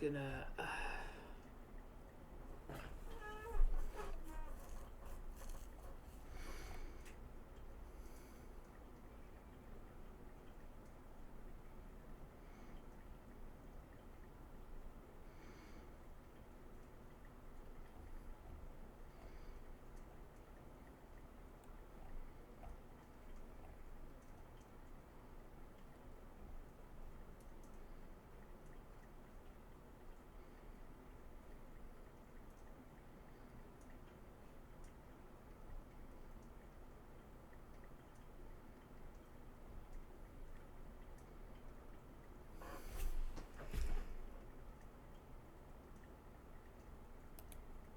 Gonna.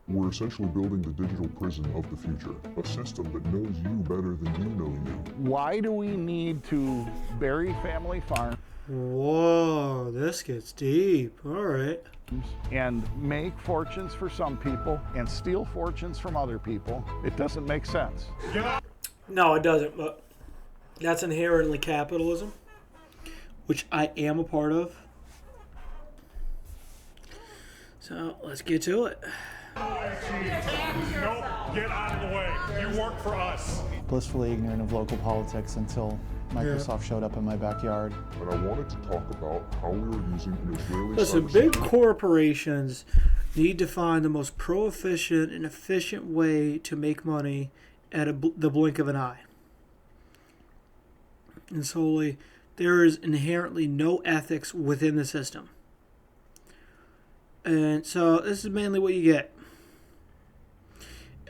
We're essentially building the digital prison of the future, a system that knows you better than you know you. Why do we need to bury family farms Whoa, this gets deep. All right. and make fortunes for some people and steal fortunes from other people? It doesn't make sense. No, it doesn't. But that's inherently capitalism, which I am a part of. So let's get to it. Nope, get out of the way. You work for us. Blissfully ignorant of local politics until Microsoft showed up in my backyard. And I wanted to talk about how we were using an Israeli Listen, big corporations need to find the most pro-efficient and efficient way to make money at the blink of an eye. And solely, there is inherently no ethics within the system. And so this is mainly what you get.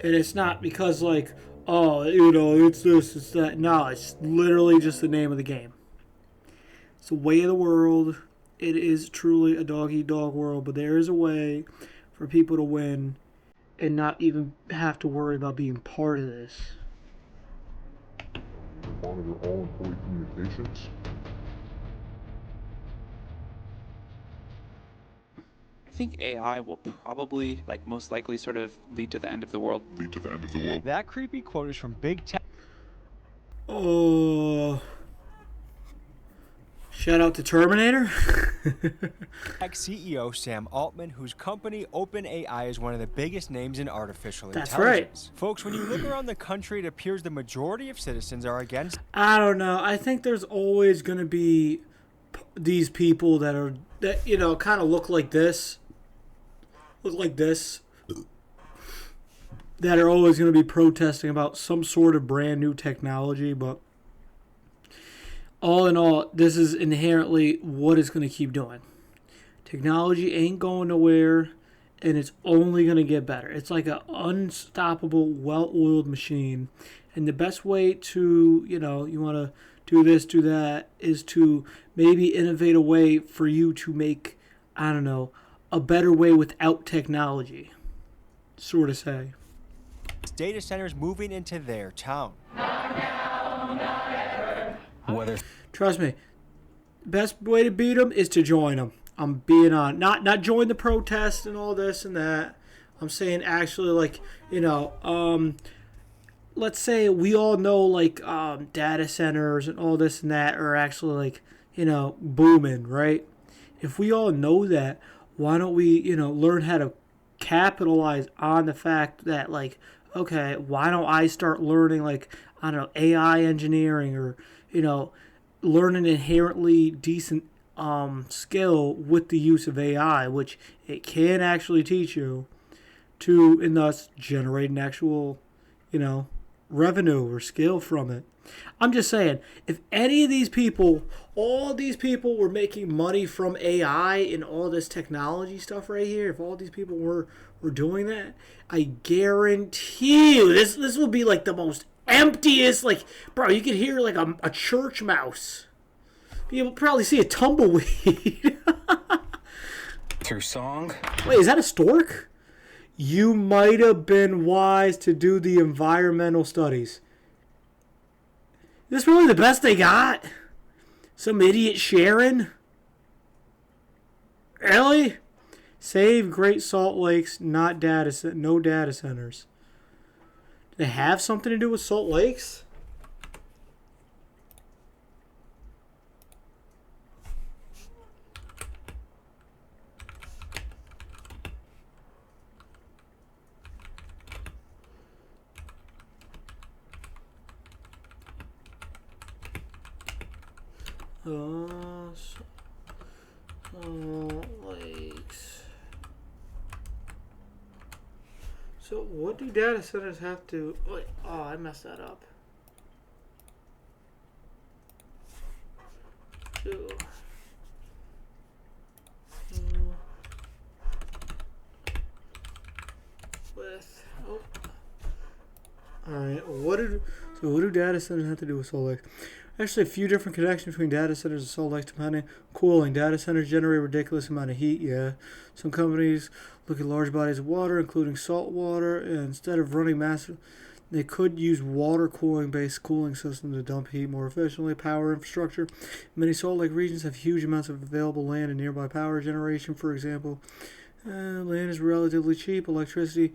And it's not because, like, oh, it's this, it's that. No, it's literally just the name of the game. It's the way of the world. It is truly a dog-eat-dog world, but there is a way for people to win and not even have to worry about being part of this. Monitor all employee communications. I think AI will probably, most likely, sort of lead to the end of the world. That creepy quote is from Big Tech. Oh. Shout out to Terminator. Tech CEO Sam Altman, whose company OpenAI is one of the biggest names in artificial That's intelligence. Right. Folks, when you look around the country, it appears the majority of citizens are against. I don't know. I think there's always going to be these people that kind of look like this, that are always going to be protesting about some sort of brand new technology. But all in all, this is inherently what it's going to keep doing. Technology ain't going nowhere, and it's only going to get better. It's like an unstoppable, well-oiled machine. And the best way to, you want to do this, do that, is to maybe innovate a way for you to make, a better way without technology, sort of say. Data centers moving into their town. Trust me, best way to beat them is to join them. I'm being on, not join the protest and all this and that. I'm saying actually, let's say we all know data centers and all this and that are actually booming, right? If we all know that, why don't we learn how to capitalize on the fact that okay, why don't I start learning AI engineering or learn an inherently decent skill with the use of AI, which it can actually teach you to, and thus generate an actual revenue or skill from it. I'm just saying, if any of these people, all these people were making money from AI and all this technology stuff right here, if all these people were doing that, I guarantee you this will be the most emptiest, bro, you could hear a church mouse. You'll probably see a tumbleweed. Through song. Wait, is that a stork? You might have been wise to do the environmental studies. Is this really the best they got? Some idiot Sharon? Really? Save Great Salt Lakes, no data centers. Do they have something to do with Salt Lakes? Salt Lakes. So what do data centers have to... Wait, oh, I messed that up. Do... with... Oh. Alright, what do data centers have to do with Salt Lake? Actually, a few different connections between data centers and Salt Lake depending. Cooling. Data centers generate a ridiculous amount of heat, yeah. Some companies look at large bodies of water, including salt water, and instead of running massive, they could use water cooling-based cooling systems to dump heat more efficiently. Power infrastructure. Many Salt Lake regions have huge amounts of available land and nearby power generation, for example. Land is relatively cheap. Electricity...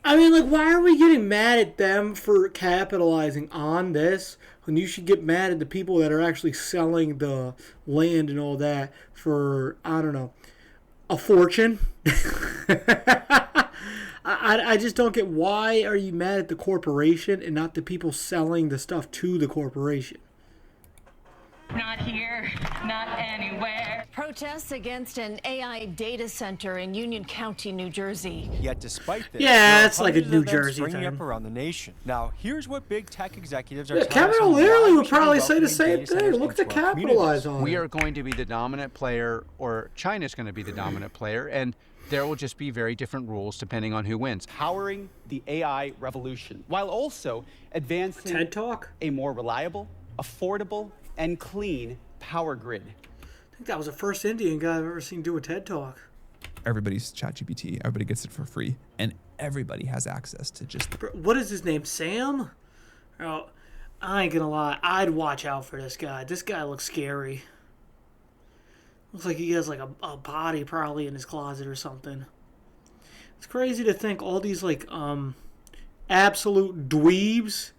I mean, like, why are we getting mad at them for capitalizing on this when you should get mad at the people that are actually selling the land and all that for, I don't know, a fortune? I just don't get, why are you mad at the corporation and not the people selling the stuff to the corporation? Not here, not anywhere. Protests against an AI data center in Union County, New Jersey. Yet despite this, yeah, it's like a New of them Jersey springing thing. up around the nation. Now, here's what big tech executives are Yeah, telling us Kevin on O'Leary why would we should be probably say the welcoming same data thing. centers Look to into our capitalize communities. on We it. are going to be the dominant player, or China's going to be the dominant player, and there will just be very different rules depending on who wins. Powering the AI revolution, while also advancing TED Talk? a more reliable, affordable, and clean power grid. I think that was the first Indian guy I've ever seen do a TED Talk. Everybody's ChatGPT. Everybody gets it for free, and everybody has access to just. What is his name? Sam? Oh, I ain't gonna lie. I'd watch out for this guy. This guy looks scary. Looks like he has like a body probably in his closet or something. It's crazy to think all these like absolute dweebs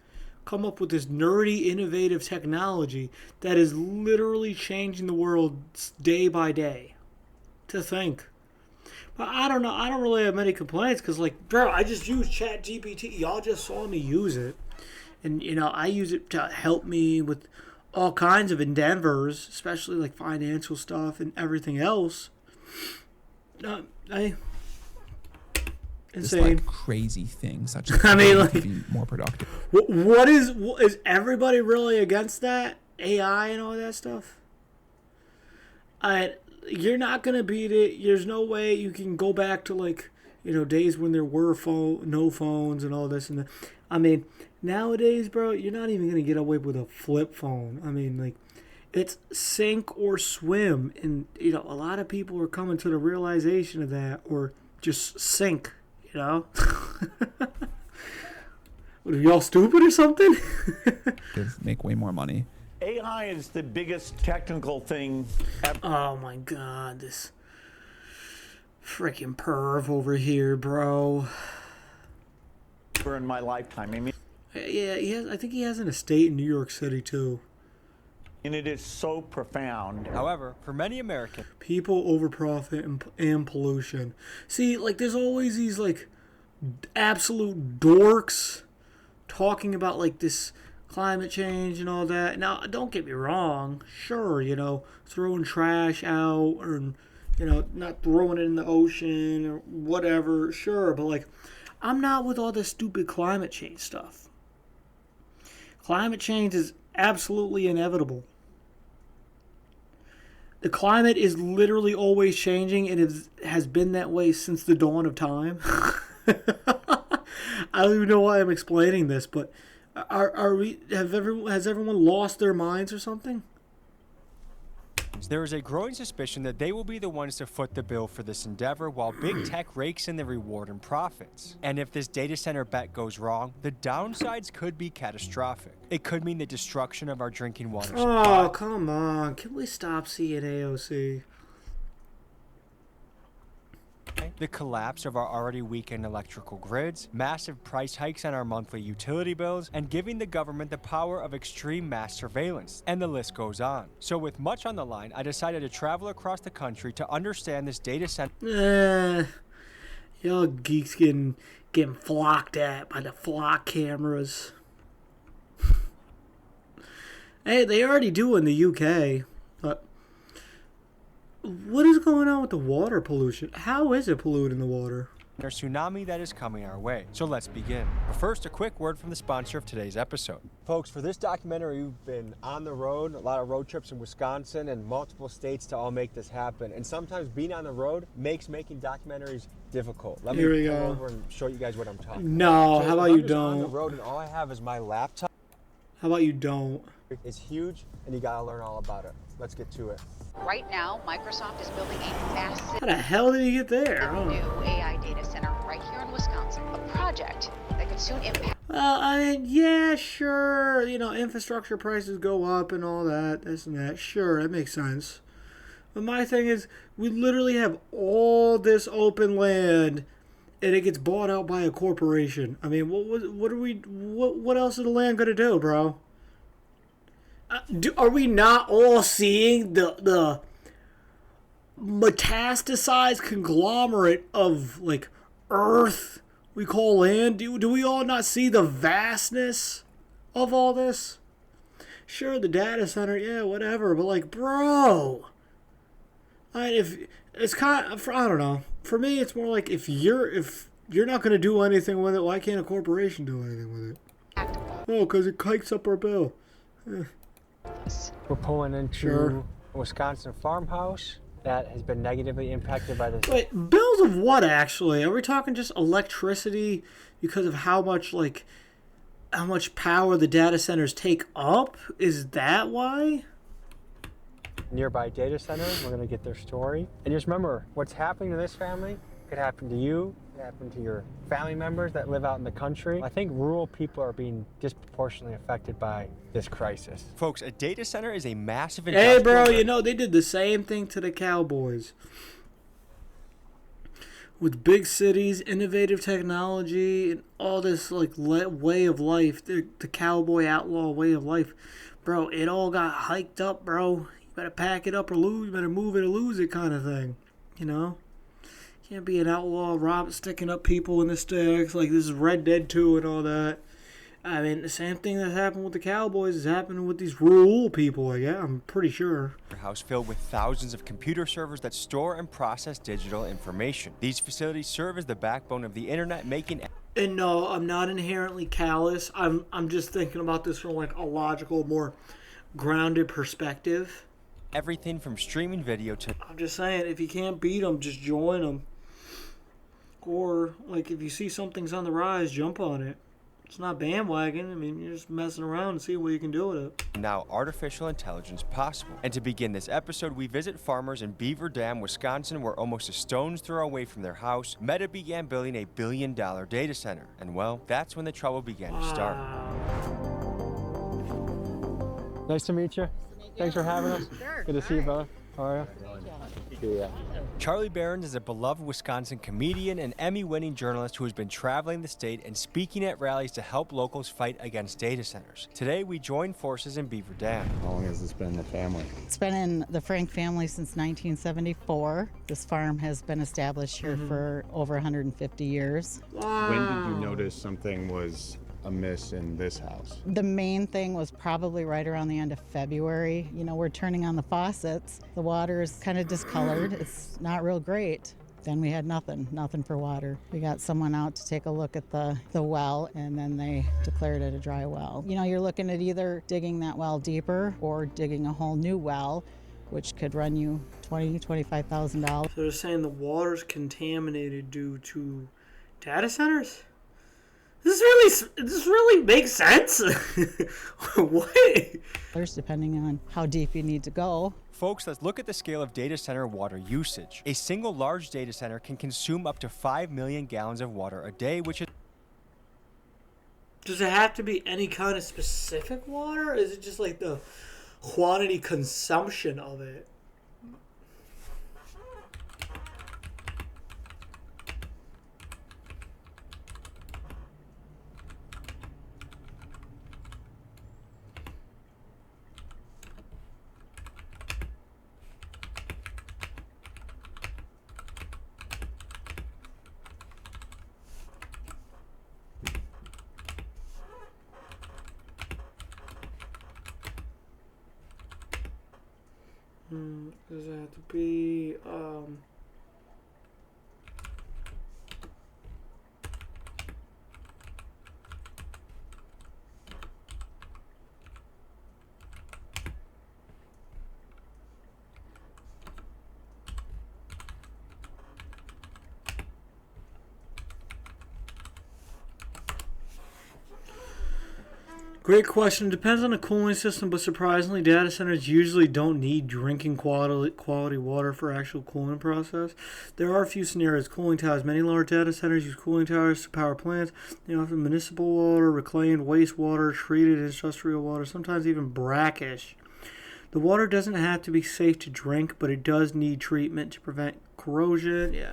come up with this nerdy, innovative technology that is literally changing the world day by day. To think. But I don't know. I don't really have many complaints because, like, bro, I just use ChatGPT. Y'all just saw me use it. And, you know, I use it to help me with all kinds of endeavors, especially, like, financial stuff and everything else. Insane. Like crazy things such as I mean, like, to be more productive. What is everybody really against that? AI and all that stuff? You're not gonna beat it. There's no way you can go back to, like, you know, days when there were no phones and all this and that. I mean, nowadays, bro, you're not even gonna get away with a flip phone. I mean, like, it's sink or swim, and you know, a lot of people are coming to the realization of that, or just sink. You know, what, are y'all stupid or something? Make way more money. AI is the biggest technical thing ever. Oh my god, this freaking perv over here, bro. In my lifetime. I mean, yeah, I think he has an estate in New York City too. And it is so profound. However, for many Americans, people over profit and pollution. See, like, there's always these like absolute dorks talking about like this climate change and all that. Now, don't get me wrong. Sure, you know, throwing trash out, or, you know, not throwing it in the ocean or whatever. Sure, but like, I'm not with all this stupid climate change stuff. Climate change is absolutely inevitable. The climate is literally always changing, and it has been that way since the dawn of time. I don't even know why I'm explaining this, but has everyone lost their minds or something? there is a growing suspicion that they will be the ones to foot the bill for this endeavor while big tech rakes in the reward and profits. And if this data center bet goes wrong, the downsides could be catastrophic. It could mean the destruction of our drinking water supply. Oh, come on. Can we stop seeing AOC? The collapse of our already weakened electrical grids, massive price hikes on our monthly utility bills, and giving the government the power of extreme mass surveillance. And the list goes on. So with much on the line, I decided to travel across the country to understand this data center. Y'all geeks getting flocked at by the flock cameras. Hey, they already do in the UK. what is going on with the water pollution? How is it polluting the water? There's tsunami that is coming our way. So let's begin. But first, a quick word from the sponsor of today's episode. Folks, for this documentary, we've been on the road, a lot of road trips in Wisconsin and multiple states to all make this happen. And sometimes being on the road makes making documentaries difficult. Let Here me we come go. over and show you guys what I'm talking about. No, So how about if I'm you just on the don't? road and all I have is my laptop. How about you don't? It's huge, and you gotta learn all about it. Let's get to it. Right now, Microsoft is building a massive How the hell did you get there? new AI data center right here in Wisconsin. A project that could soon impact. Well, I mean, yeah, sure. You know, infrastructure prices go up and all that, this and that. Sure, that makes sense. But my thing is, we literally have all this open land, and it gets bought out by a corporation. I mean, what else is the land gonna do, bro? Are we not all seeing the metastasized conglomerate of like Earth we call land? Do we all not see the vastness of all this? Sure, the data center, yeah, whatever, but like, bro, if it's kind of, I don't know. For me, it's more like if you're not gonna do anything with it, why can't a corporation do anything with it? Oh, because it hikes up our bill. We're pulling into Sure. a Wisconsin farmhouse that has been negatively impacted by this. Wait, bills of what actually? Are we talking just electricity because of how much power the data centers take up? Is that why? Nearby data center, we're gonna get their story. And just remember, what's happening to this family could happen to you, could happen to your family members that live out in the country. I think rural people are being disproportionately affected by this crisis. Folks, a data center is a massive Hey, bro, you know, they did the same thing to the Cowboys. With big cities, innovative technology, and all this like way of life, the cowboy outlaw way of life, bro, it all got hiked up, bro. You better pack it up or lose, you better move it or lose it kind of thing, you know? Can't be an outlaw sticking up people in the sticks like this is Red Dead 2 and all that. I mean, the same thing that happened with the Cowboys is happening with these rural people, I'm pretty sure. House filled with thousands of computer servers that store and process digital information. These facilities serve as the backbone of the internet, making... And no, I'm not inherently callous. I'm just thinking about this from like a logical, more grounded perspective. Everything from streaming video to... I'm just saying, if you can't beat them, just join them. Or, like, if you see something's on the rise, jump on it. It's not bandwagon. I mean, you're just messing around and seeing what you can do with it. Now artificial intelligence possible. And to begin this episode, we visit farmers in Beaver Dam, Wisconsin, where almost a stone's throw away from their house, Meta began building a billion-dollar data center. And well, that's when the trouble began to start. Nice to meet you. Thanks for having us. Sure. Good to see you, brother. How are you? Yeah. Charlie Behrens is a beloved Wisconsin comedian and Emmy-winning journalist who has been traveling the state and speaking at rallies to help locals fight against data centers. Today, we join forces in Beaver Dam. How long has this been in the family? It's been in the Frank family since 1974. This farm has been established here for over 150 years. Wow. When did you notice something was amiss in this house? The main thing was probably right around the end of February. You know, we're turning on the faucets. The water is kind of discolored. It's not real great. Then we had nothing for water. We got someone out to take a look at the well, and then they declared it a dry well. You know, you're looking at either digging that well deeper or digging a whole new well, which could run you $20,000, $25,000. So they're saying the water's contaminated due to data centers? Does this really make sense? What? Depending on how deep you need to go. Folks, let's look at the scale of data center water usage. A single large data center can consume up to 5 million gallons of water a day, which is... Does it have to be any kind of specific water? Or is it just like the quantity consumption of it? Does it have to be me Great question. Depends on the cooling system, but surprisingly, data centers usually don't need drinking quality water for actual cooling process. There are a few scenarios. Cooling towers. Many large data centers use cooling towers to power plants. They often municipal water, reclaimed wastewater, treated industrial water, sometimes even brackish. The water doesn't have to be safe to drink, but it does need treatment to prevent corrosion. Yeah.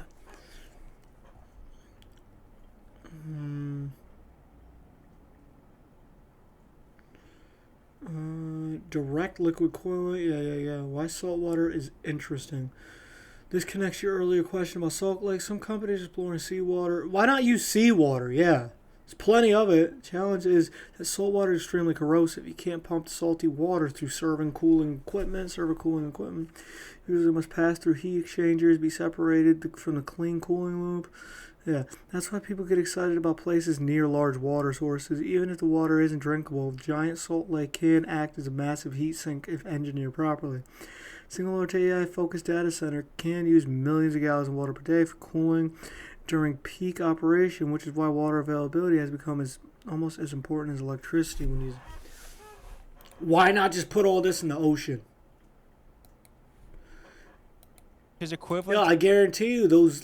Direct liquid cooling. Yeah. Why salt water is interesting. This connects your earlier question about Salt Lake. Some companies are exploring seawater. Why not use seawater? Yeah. There's plenty of it. Challenge is that salt water is extremely corrosive. You can't pump salty water through server cooling equipment. Usually must pass through heat exchangers, be separated from the clean cooling loop. Yeah, that's why people get excited about places near large water sources. Even if the water isn't drinkable, giant salt lake can act as a massive heat sink if engineered properly. Single large AI-focused data center can use millions of gallons of water per day for cooling during peak operation, which is why water availability has become almost as important as electricity when used. Why not just put all this in the ocean? Is equivalent. Yeah, I guarantee you those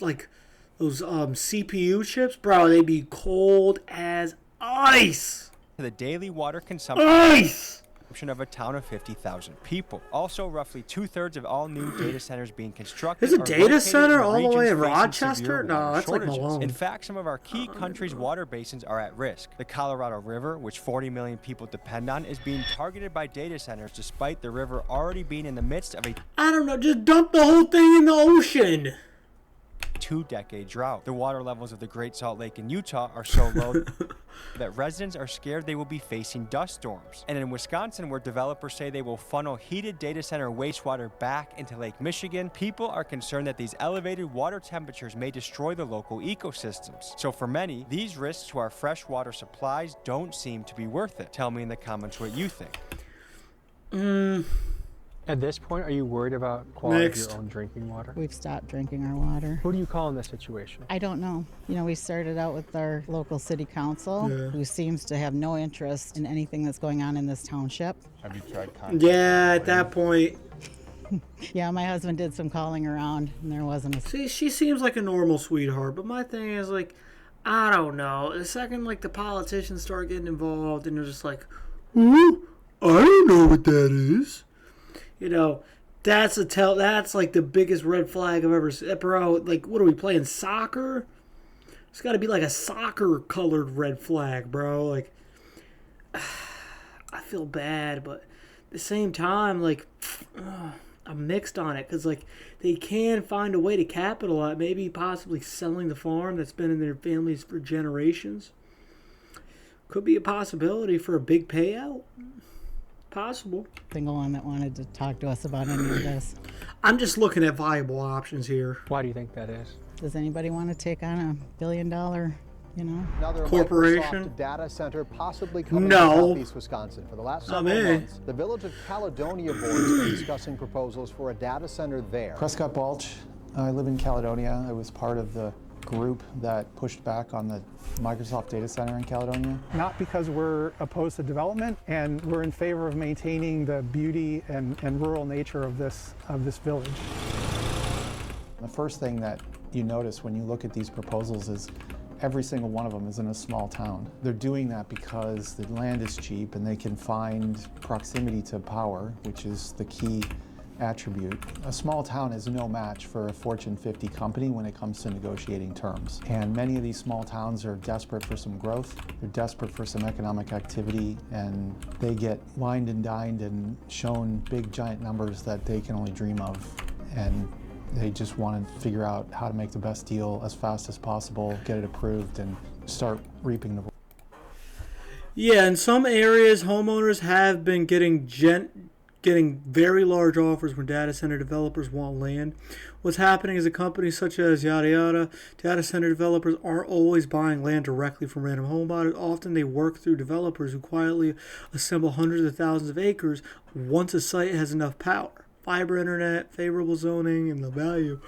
CPU chips, bro, they be cold as ice. To the daily water consumption. Ice! Of a town of 50,000 people. Also, roughly 2/3 of all new data centers being constructed. There's a data center all the way in Rochester? No, that's like Malone. In fact, some of our key countries' water basins are at risk. The Colorado River, which 40 million people depend on, is being targeted by data centers despite the river already being in the midst of a I don't know, just dump the whole thing in the ocean. 2-decade drought. The water levels of the Great Salt Lake in Utah are so low that residents are scared they will be facing dust storms. And in Wisconsin, where developers say they will funnel heated data center wastewater back into Lake Michigan, people are concerned that these elevated water temperatures may destroy the local ecosystems. So for many, these risks to our fresh water supplies don't seem to be worth it. Tell me in the comments what you think. At this point, are you worried about quality of your own drinking water? We've stopped drinking our water. Who do you call in this situation? I don't know. You know, we started out with our local city council, who seems to have no interest in anything that's going on in this township. Have you tried contacting Yeah, at that point. Yeah, my husband did some calling around, and there wasn't a... See, she seems like a normal sweetheart, but my thing is, like, I don't know. The second, like, the politicians start getting involved, and they're just like, ooh, I don't know what that is. You know, that's like the biggest red flag I've ever seen. Bro, like, what are we playing, soccer? It's got to be like a soccer colored red flag, bro. Like, I feel bad, but at the same time, like, I'm mixed on it because, like, they can find a way to capitalize, maybe possibly selling the farm that's been in their families for generations. Could be a possibility for a big payout. Possible. Single one that wanted to talk to us about any of this. I'm just looking at viable options here. Why do you think that is? Does anybody want to take on $1 billion, Another corporation? Microsoft data center possibly coming to Southeast Wisconsin. For the last several months, the village of Caledonia board has been discussing proposals for a data center there. Prescott Balch. I live in Caledonia. I was part of the group that pushed back on the Microsoft data center in Caledonia. Not because we're opposed to development, and we're in favor of maintaining the beauty and rural nature of this village. The first thing that you notice when you look at these proposals is every single one of them is in a small town. They're doing that because the land is cheap and they can find proximity to power, which is the key attribute. A small town is no match for a Fortune 50 company when it comes to negotiating terms. And many of these small towns are desperate for some growth. They're desperate for some economic activity, and they get wined and dined and shown big giant numbers that they can only dream of. And they just want to figure out how to make the best deal as fast as possible, get it approved, and start reaping the... Yeah, in some areas, homeowners have been getting getting very large offers when data center developers want land. What's happening is that companies such as yada yada, data center developers aren't always buying land directly from random home buyers. Often they work through developers who quietly assemble hundreds of thousands of acres once a site has enough power. Fiber internet, favorable zoning, and the value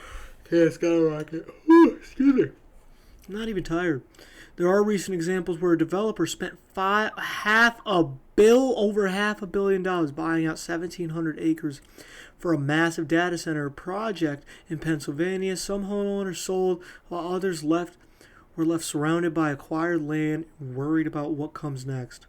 can skyrocket. Excuse me. I'm not even tired. There are recent examples where a developer spent over $500 million buying out 1,700 acres for a massive data center project in Pennsylvania. Some homeowners sold, while others were left surrounded by acquired land, worried about what comes next.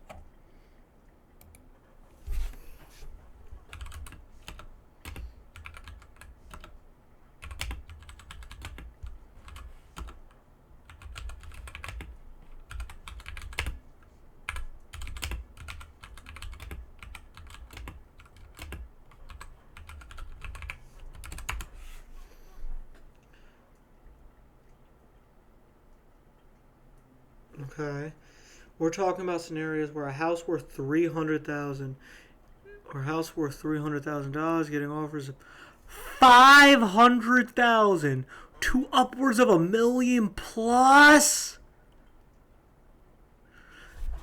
Okay, we're talking about scenarios where a house worth $300,000 getting offers of $500,000 to upwards of $1 million plus.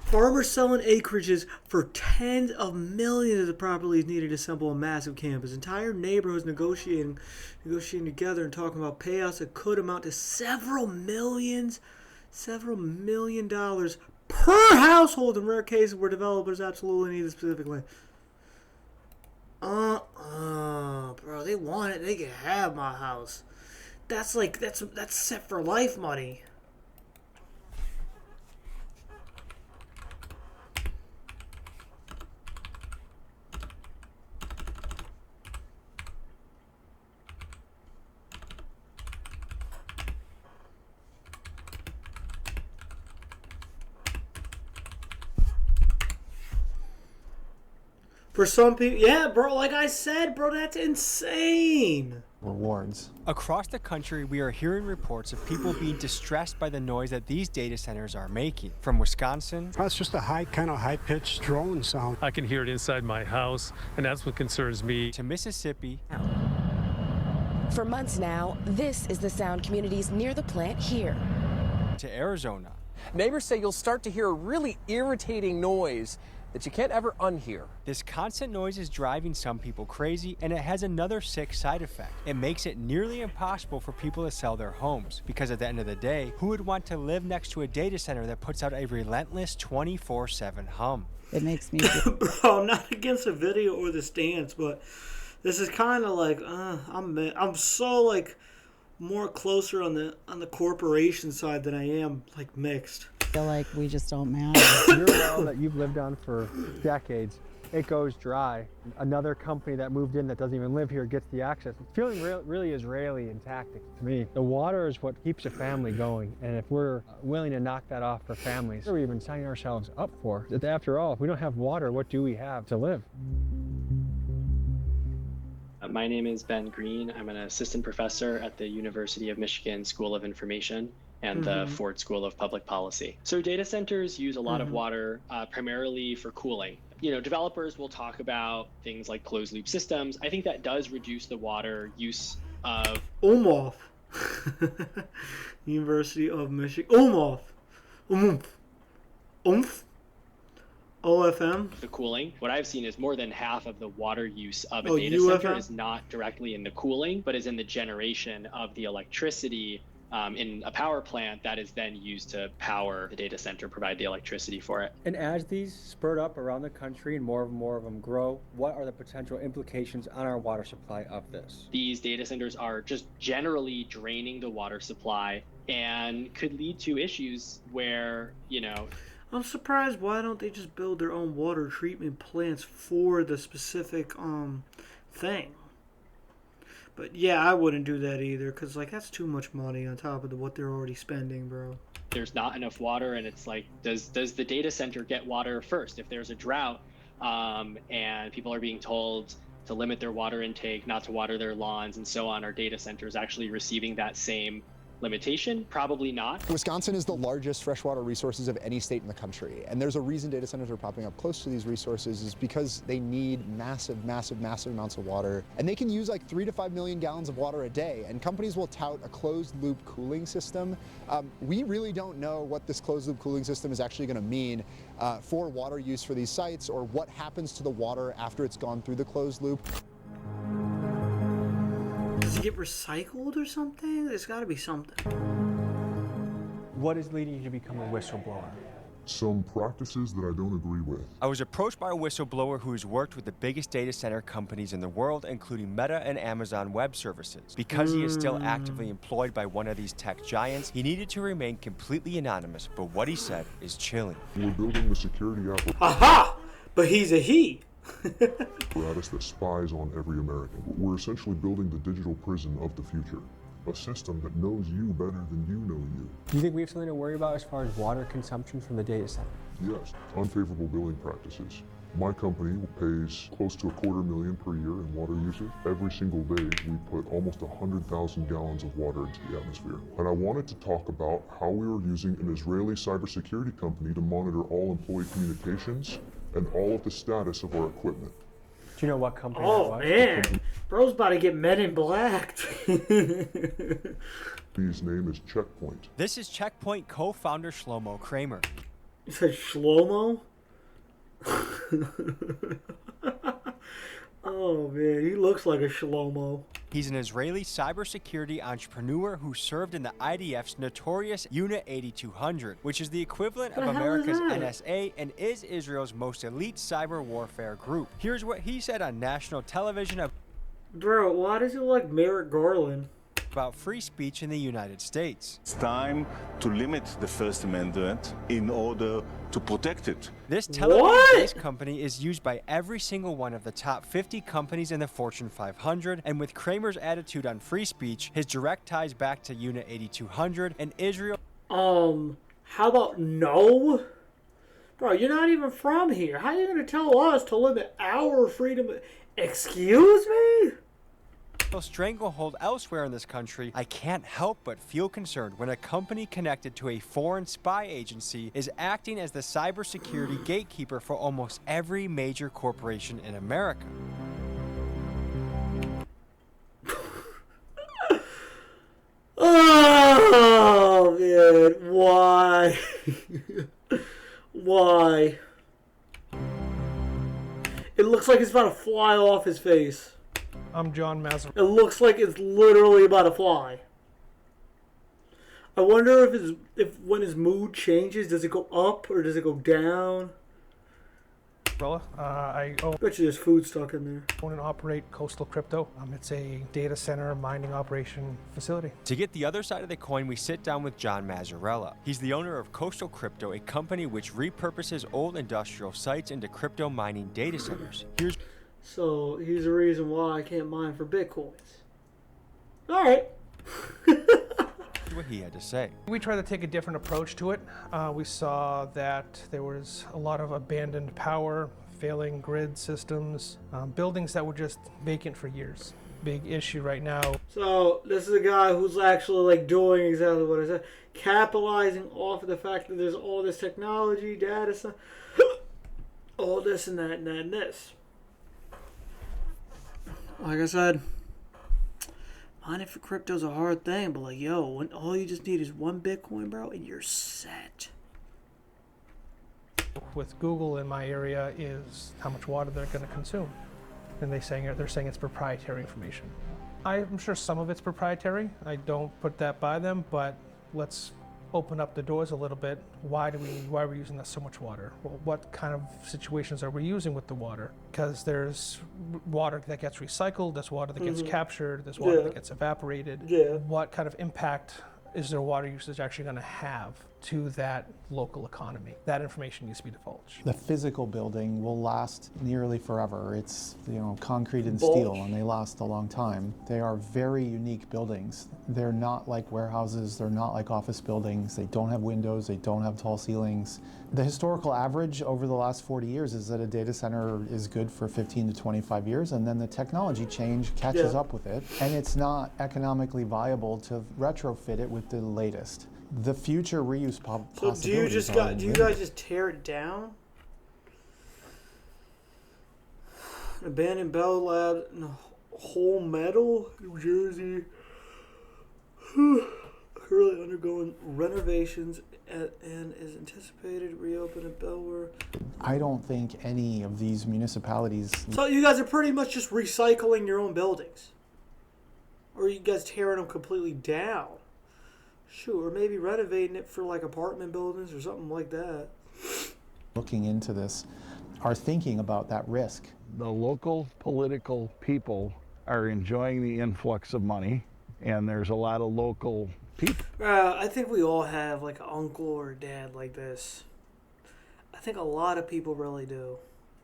Farmers selling acreages for tens of millions of properties needed to assemble a massive campus. Entire neighborhoods negotiating together and talking about payouts that could amount to several million dollars per household in rare cases where developers absolutely need a specific land. Bro, they want it. They can have my house. That's set for life money. For some people, yeah, bro, like I said, bro, that's insane. Rewards. Across the country, we are hearing reports of people being distressed by the noise that these data centers are making. From Wisconsin. It's just a high-pitched drone sound. I can hear it inside my house, and that's what concerns me. To Mississippi. For months now, this is the sound communities near the plant hear. To Arizona. Neighbors say you'll start to hear a really irritating noise that you can't ever unhear. This constant noise is driving some people crazy, and it has another sick side effect. It makes it nearly impossible for people to sell their homes, because at the end of the day, who would want to live next to a data center that puts out a relentless 24/7 hum? It makes me Bro, I'm not against the video or the stance, but this is kind of like I'm so like more closer on the corporation side than I am like mixed. Feel like we just don't matter. Your well that you've lived on for decades, it goes dry. Another company that moved in that doesn't even live here gets the access. It's feeling really Israeli and tactic to me. The water is what keeps a family going, and if we're willing to knock that off for families, we're even signing ourselves up for. After all, if we don't have water, what do we have to live? My name is Ben Green. I'm an assistant professor at the University of Michigan School of Information and the Ford School of Public Policy. So data centers use a lot of water, primarily for cooling. You know, developers will talk about things like closed loop systems. I think that does reduce the water use of Umhof. University of Michigan. Umhof. OFM. The cooling. What I've seen is more than half of the water use of a data center is not directly in the cooling, but is in the generation of the electricity in a power plant that is then used to power the data center, provide the electricity for it. And as these spurt up around the country and more of them grow, what are the potential implications on our water supply of this? These data centers are just generally draining the water supply and could lead to issues where, you know, I'm surprised why don't they just build their own water treatment plants for the specific thing. But yeah, I wouldn't do that either, because like that's too much money on top of what they're already spending, bro. There's not enough water, and it's like, does the data center get water first? If there's a drought and people are being told to limit their water intake, not to water their lawns and so on, are data centers actually receiving that same limitation? Probably not. Wisconsin is the largest freshwater resources of any state in the country, and there's a reason data centers are popping up close to these resources is because they need massive, massive, massive amounts of water, and they can use like 3 to 5 million gallons of water a day, and companies will tout a closed-loop cooling system. We really don't know what this closed-loop cooling system is actually going to mean for water use for these sites, or what happens to the water after it's gone through the closed loop. Does it get recycled or something? There's got to be something. What is leading you to become a whistleblower? Some practices that I don't agree with. I was approached by a whistleblower who has worked with the biggest data center companies in the world, including Meta and Amazon Web Services. Because he is still actively employed by one of these tech giants, he needed to remain completely anonymous, but what he said is chilling. We're building the security apparatus. Aha! But he's a he. Apparatus that spies on every American. We're essentially building the digital prison of the future. A system that knows you better than you know you. Do you think we have something to worry about as far as water consumption from the data center? Yes, unfavorable billing practices. My company pays close to $250,000 per year in water usage. Every single day, we put almost 100,000 gallons of water into the atmosphere. And I wanted to talk about how we were using an Israeli cybersecurity company to monitor all employee communications and all of the status of our equipment. Do you know what company that Oh was? man, bro's about to get Men in Blacked. His name is Checkpoint. This is Checkpoint co-founder Shlomo Kramer. You said Shlomo? Oh man, he looks like a Shlomo. He's an Israeli cybersecurity entrepreneur who served in the IDF's notorious Unit 8200, which is the equivalent of America's NSA and is Israel's most elite cyber warfare group. Here's what he said on national television Bro, why does he look like Merrick Garland? About free speech in the United States. It's time to limit the First Amendment in order to protect it. This television-based company is used by every single one of the top 50 companies in the Fortune 500, and with Kramer's attitude on free speech, his direct ties back to Unit 8200 and Israel. How about no? Bro, you're not even from here. How are you going to tell us to limit our freedom? Excuse me? Stranglehold elsewhere in this country, I can't help but feel concerned when a company connected to a foreign spy agency is acting as the cybersecurity gatekeeper for almost every major corporation in America. Oh man, why? Why? It looks like it's about to fly off his face. I'm John Mazur. It looks like it's literally about to fly. I wonder if when his mood changes, does it go up or does it go down? I bet you there's food stuck in there. own and operate Coastal Crypto. It's a data center mining operation facility. To get the other side of the coin, we sit down with John Mazzarella. He's the owner of Coastal Crypto, a company which repurposes old industrial sites into crypto mining data centers. So here's the reason why I can't mine for bitcoins. All right. What he had to say. We tried to take a different approach to it. We saw that there was a lot of abandoned power, failing grid systems, buildings that were just vacant for years. Big issue right now. So this is a guy who's actually like doing exactly what I said, capitalizing off of the fact that there's all this technology, data center, all this and that and that and this. Like I said, mining for crypto's a hard thing, but like, yo, when all you just need is one Bitcoin, bro, and you're set. With Google in my area is how much water they're going to consume. And they're saying it's proprietary information. I'm sure some of it's proprietary. I don't put that by them, but let's open up the doors a little bit. Why are we using so much water? Well, what kind of situations are we using with the water? Because there's water that gets recycled, there's water that gets captured, there's water that gets evaporated. Yeah. What kind of impact is their water usage actually going to have to that local economy. That information needs to be divulged. The physical building will last nearly forever. It's, concrete and Bulk. steel, and they last a long time. They are very unique buildings. They're not like warehouses. They're not like office buildings. They don't have windows. They don't have tall ceilings. The historical average over the last 40 years is that a data center is good for 15 to 25 years, and then the technology change catches up with it, and it's not economically viable to retrofit it with the latest. The future reuse possibilities. So do you guys just tear it down? Abandoned Bell Lab, whole metal, New Jersey. Currently undergoing renovations and is anticipated to reopen at Belware. I don't think any of these municipalities. So you guys are pretty much just recycling your own buildings, or are you guys tearing them completely down? Sure, or maybe renovating it for like apartment buildings or something like that. Looking into this, are thinking about that risk. The local political people are enjoying the influx of money, and there's a lot of local people. I think we all have like an uncle or a dad like this. I think a lot of people really do.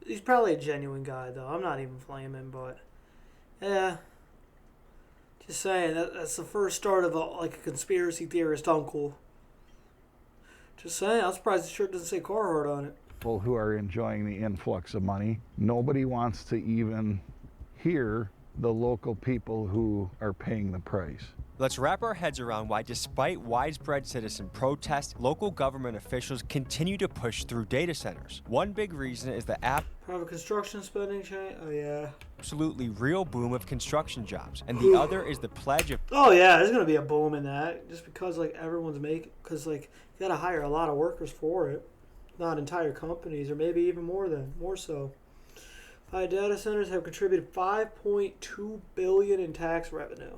He's probably a genuine guy though. I'm not even flaming, but yeah. Just saying, that's the first start of a conspiracy theorist uncle. Just saying, I'm surprised the shirt doesn't say Carhartt on it. People who are enjoying the influx of money. Nobody wants to even hear the local people who are paying the price. Let's wrap our heads around why, despite widespread citizen protest, local government officials continue to push through data centers. One big reason is the Private construction spending change? Oh, yeah. absolutely real boom of construction jobs, and the other is the pledge of Oh, yeah, there's going to be a boom in that. Just because, everyone's making... Because, you got to hire a lot of workers for it. Not entire companies, or maybe even more so. 5 data centers have contributed $5.2 billion in tax revenue.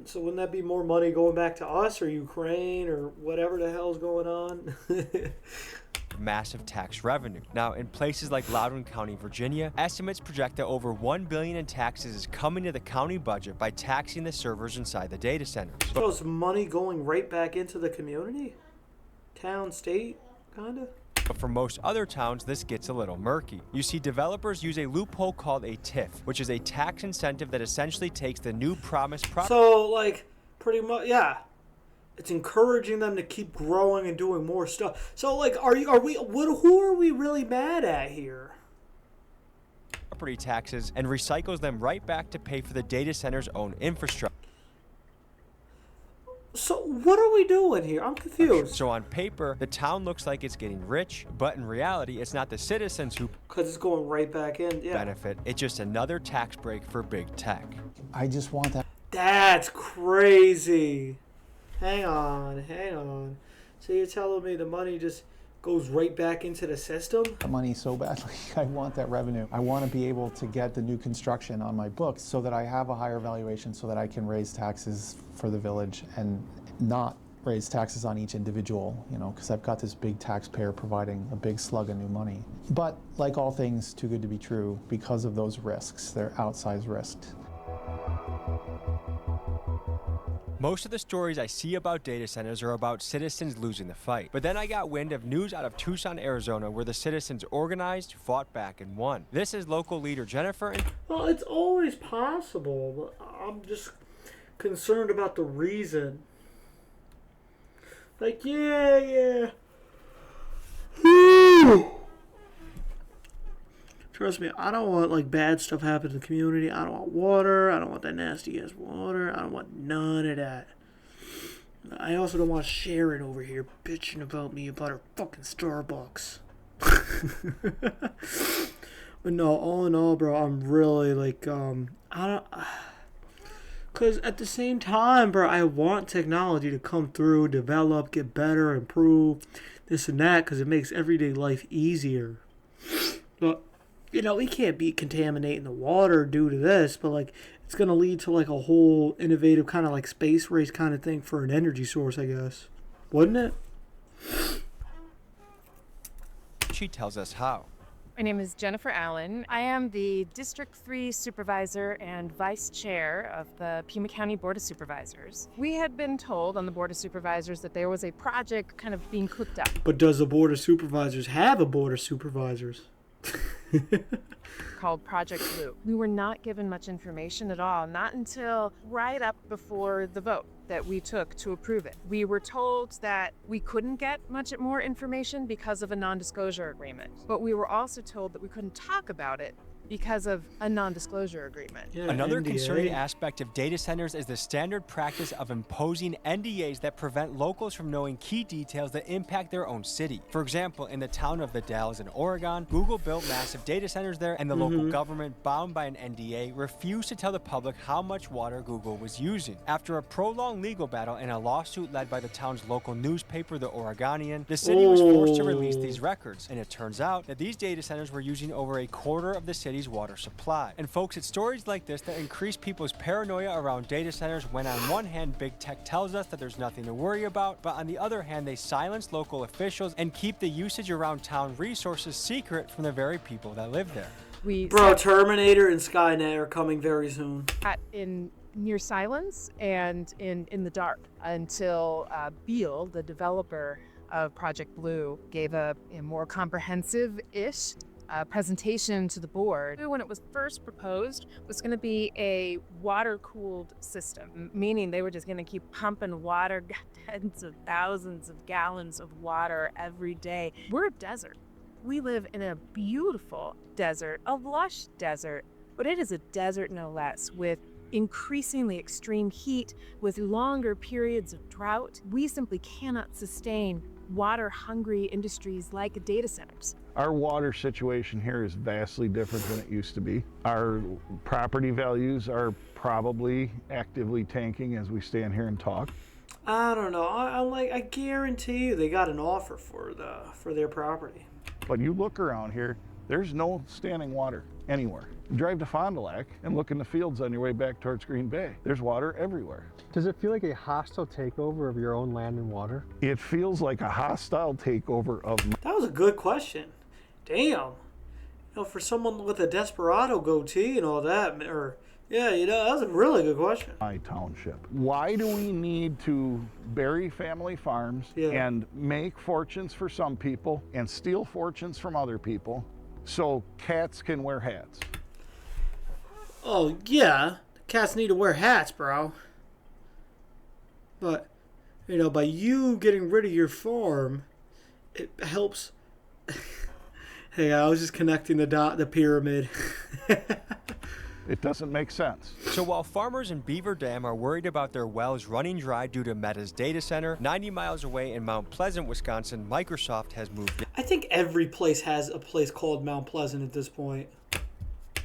So wouldn't that be more money going back to us or Ukraine or whatever the hell's going on? massive tax revenue. Now, in places like Loudoun County, Virginia, estimates project that over $1 billion in taxes is coming to the county budget by taxing the servers inside the data centers. So it's money going right back into the community? Town, state, kinda? But for most other towns, this gets a little murky. You see, developers use a loophole called a TIF, which is a tax incentive that essentially takes the new promised property. So, pretty much, yeah. It's encouraging them to keep growing and doing more stuff. So, who are we really mad at here? Property taxes and recycles them right back to pay for the data center's own infrastructure. So what are we doing here? I'm confused. So on paper, the town looks like it's getting rich, but in reality, it's not the citizens who it's going right back in, benefit. It's just another tax break for big tech. I just want that. That's crazy. Hang on. So you're telling me the money just goes right back into the system? Money so badly. I want that revenue. I want to be able to get the new construction on my books so that I have a higher valuation so that I can raise taxes for the village and not raise taxes on each individual, because I've got this big taxpayer providing a big slug of new money. But like all things too good to be true, because of those risks, they're outsized risks. Most of the stories I see about data centers are about citizens losing the fight. But then I got wind of news out of Tucson, Arizona, where the citizens organized, fought back, and won. This is local leader Jennifer. Well, it's always possible, but I'm just concerned about the reason. Yeah. Trust me, I don't want bad stuff happening to the community. I don't want water. I don't want that nasty ass water. I don't want none of that. I also don't want Sharon over here bitching about me about her fucking Starbucks. But no, all in all, bro, I'm really because at the same time, bro, I want technology to come through, develop, get better, improve, this and that, because it makes everyday life easier. But we can't be contaminating the water due to this, but it's going to lead to a whole innovative kind of space race kind of thing for an energy source, I guess. Wouldn't it? She tells us how. My name is Jennifer Allen. I am the District 3 Supervisor and Vice Chair of the Pima County Board of Supervisors. We had been told on the Board of Supervisors that there was a project kind of being cooked up. But does the Board of Supervisors have a Board of Supervisors? Called Project Blue. We were not given much information at all, not until right up before the vote that we took to approve it. We were told that we couldn't get much more information because of a non-disclosure agreement, but we were also told that we couldn't talk about it because of a non-disclosure agreement. Yeah, Another NDA. concerning aspect of data centers is the standard practice of imposing NDAs that prevent locals from knowing key details that impact their own city. For example, in the town of The Dalles in Oregon, Google built massive data centers there, and the local government, bound by an NDA, refused to tell the public how much water Google was using. After a prolonged legal battle and a lawsuit led by the town's local newspaper, The Oregonian, the city was forced to release these records, and it turns out that these data centers were using over a quarter of the city's water supply. And folks, it's stories like this that increase people's paranoia around data centers when on one hand big tech tells us that there's nothing to worry about, but on the other hand they silence local officials and keep the usage around town resources secret from the very people that live there. Bro, Terminator and Skynet are coming very soon. In near silence and in the dark until Beal, the developer of Project Blue, gave a more comprehensive-ish presentation to the board. When it was first proposed, it was going to be a water-cooled system, meaning they were just going to keep pumping water, tens of thousands of gallons of water every day. We're a desert. We live in a beautiful desert, a lush desert, but it is a desert no less, with increasingly extreme heat, with longer periods of drought. We simply cannot sustain water-hungry industries like data centers. Our water situation here is vastly different than it used to be. Our property values are probably actively tanking as we stand here and talk. I don't know. I guarantee you they got an offer for their property. But you look around here, there's no standing water anywhere. You drive to Fond du Lac and look in the fields on your way back towards Green Bay. There's water everywhere. Does it feel like a hostile takeover of your own land and water? It feels like a hostile takeover of... That was a good question. Damn. You know, for someone with a desperado goatee and all that, that was a really good question. My township. Why do we need to bury family farms and make fortunes for some people and steal fortunes from other people so cats can wear hats? Oh, yeah. Cats need to wear hats, bro. But, by you getting rid of your farm, it helps... Hey, I was just connecting the pyramid. It doesn't make sense. So while farmers in Beaver Dam are worried about their wells running dry due to Meta's data center, 90 miles away in Mount Pleasant, Wisconsin, Microsoft has moved I think every place has a place called Mount Pleasant at this point.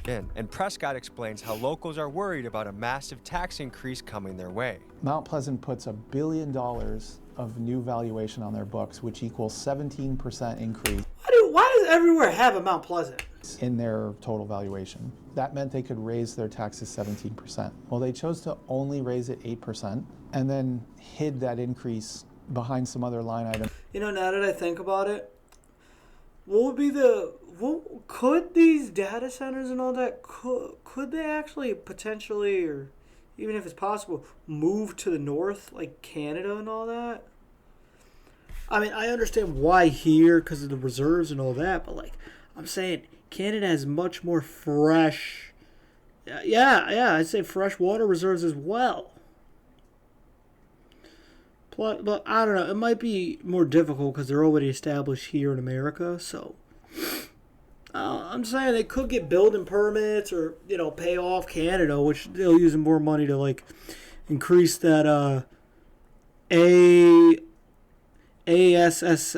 in. And Prescott explains how locals are worried about a massive tax increase coming their way. Mount Pleasant puts $1 billion of new valuation on their books, which equals 17% increase. Why does everywhere have a Mount Pleasant? In their total valuation. That meant they could raise their taxes 17%. Well, they chose to only raise it 8% and then hid that increase behind some other line item. Now that I think about it, could these data centers and all that, could they actually potentially, or even if it's possible, move to the north, like Canada and all that? I mean, I understand why here, because of the reserves and all that, but I'm saying Canada has much more fresh, I'd say fresh water reserves as well. But I don't know, it might be more difficult because they're already established here in America, so I'm saying they could get building permits or, pay off Canada, which they'll use more money to, increase that ASSS,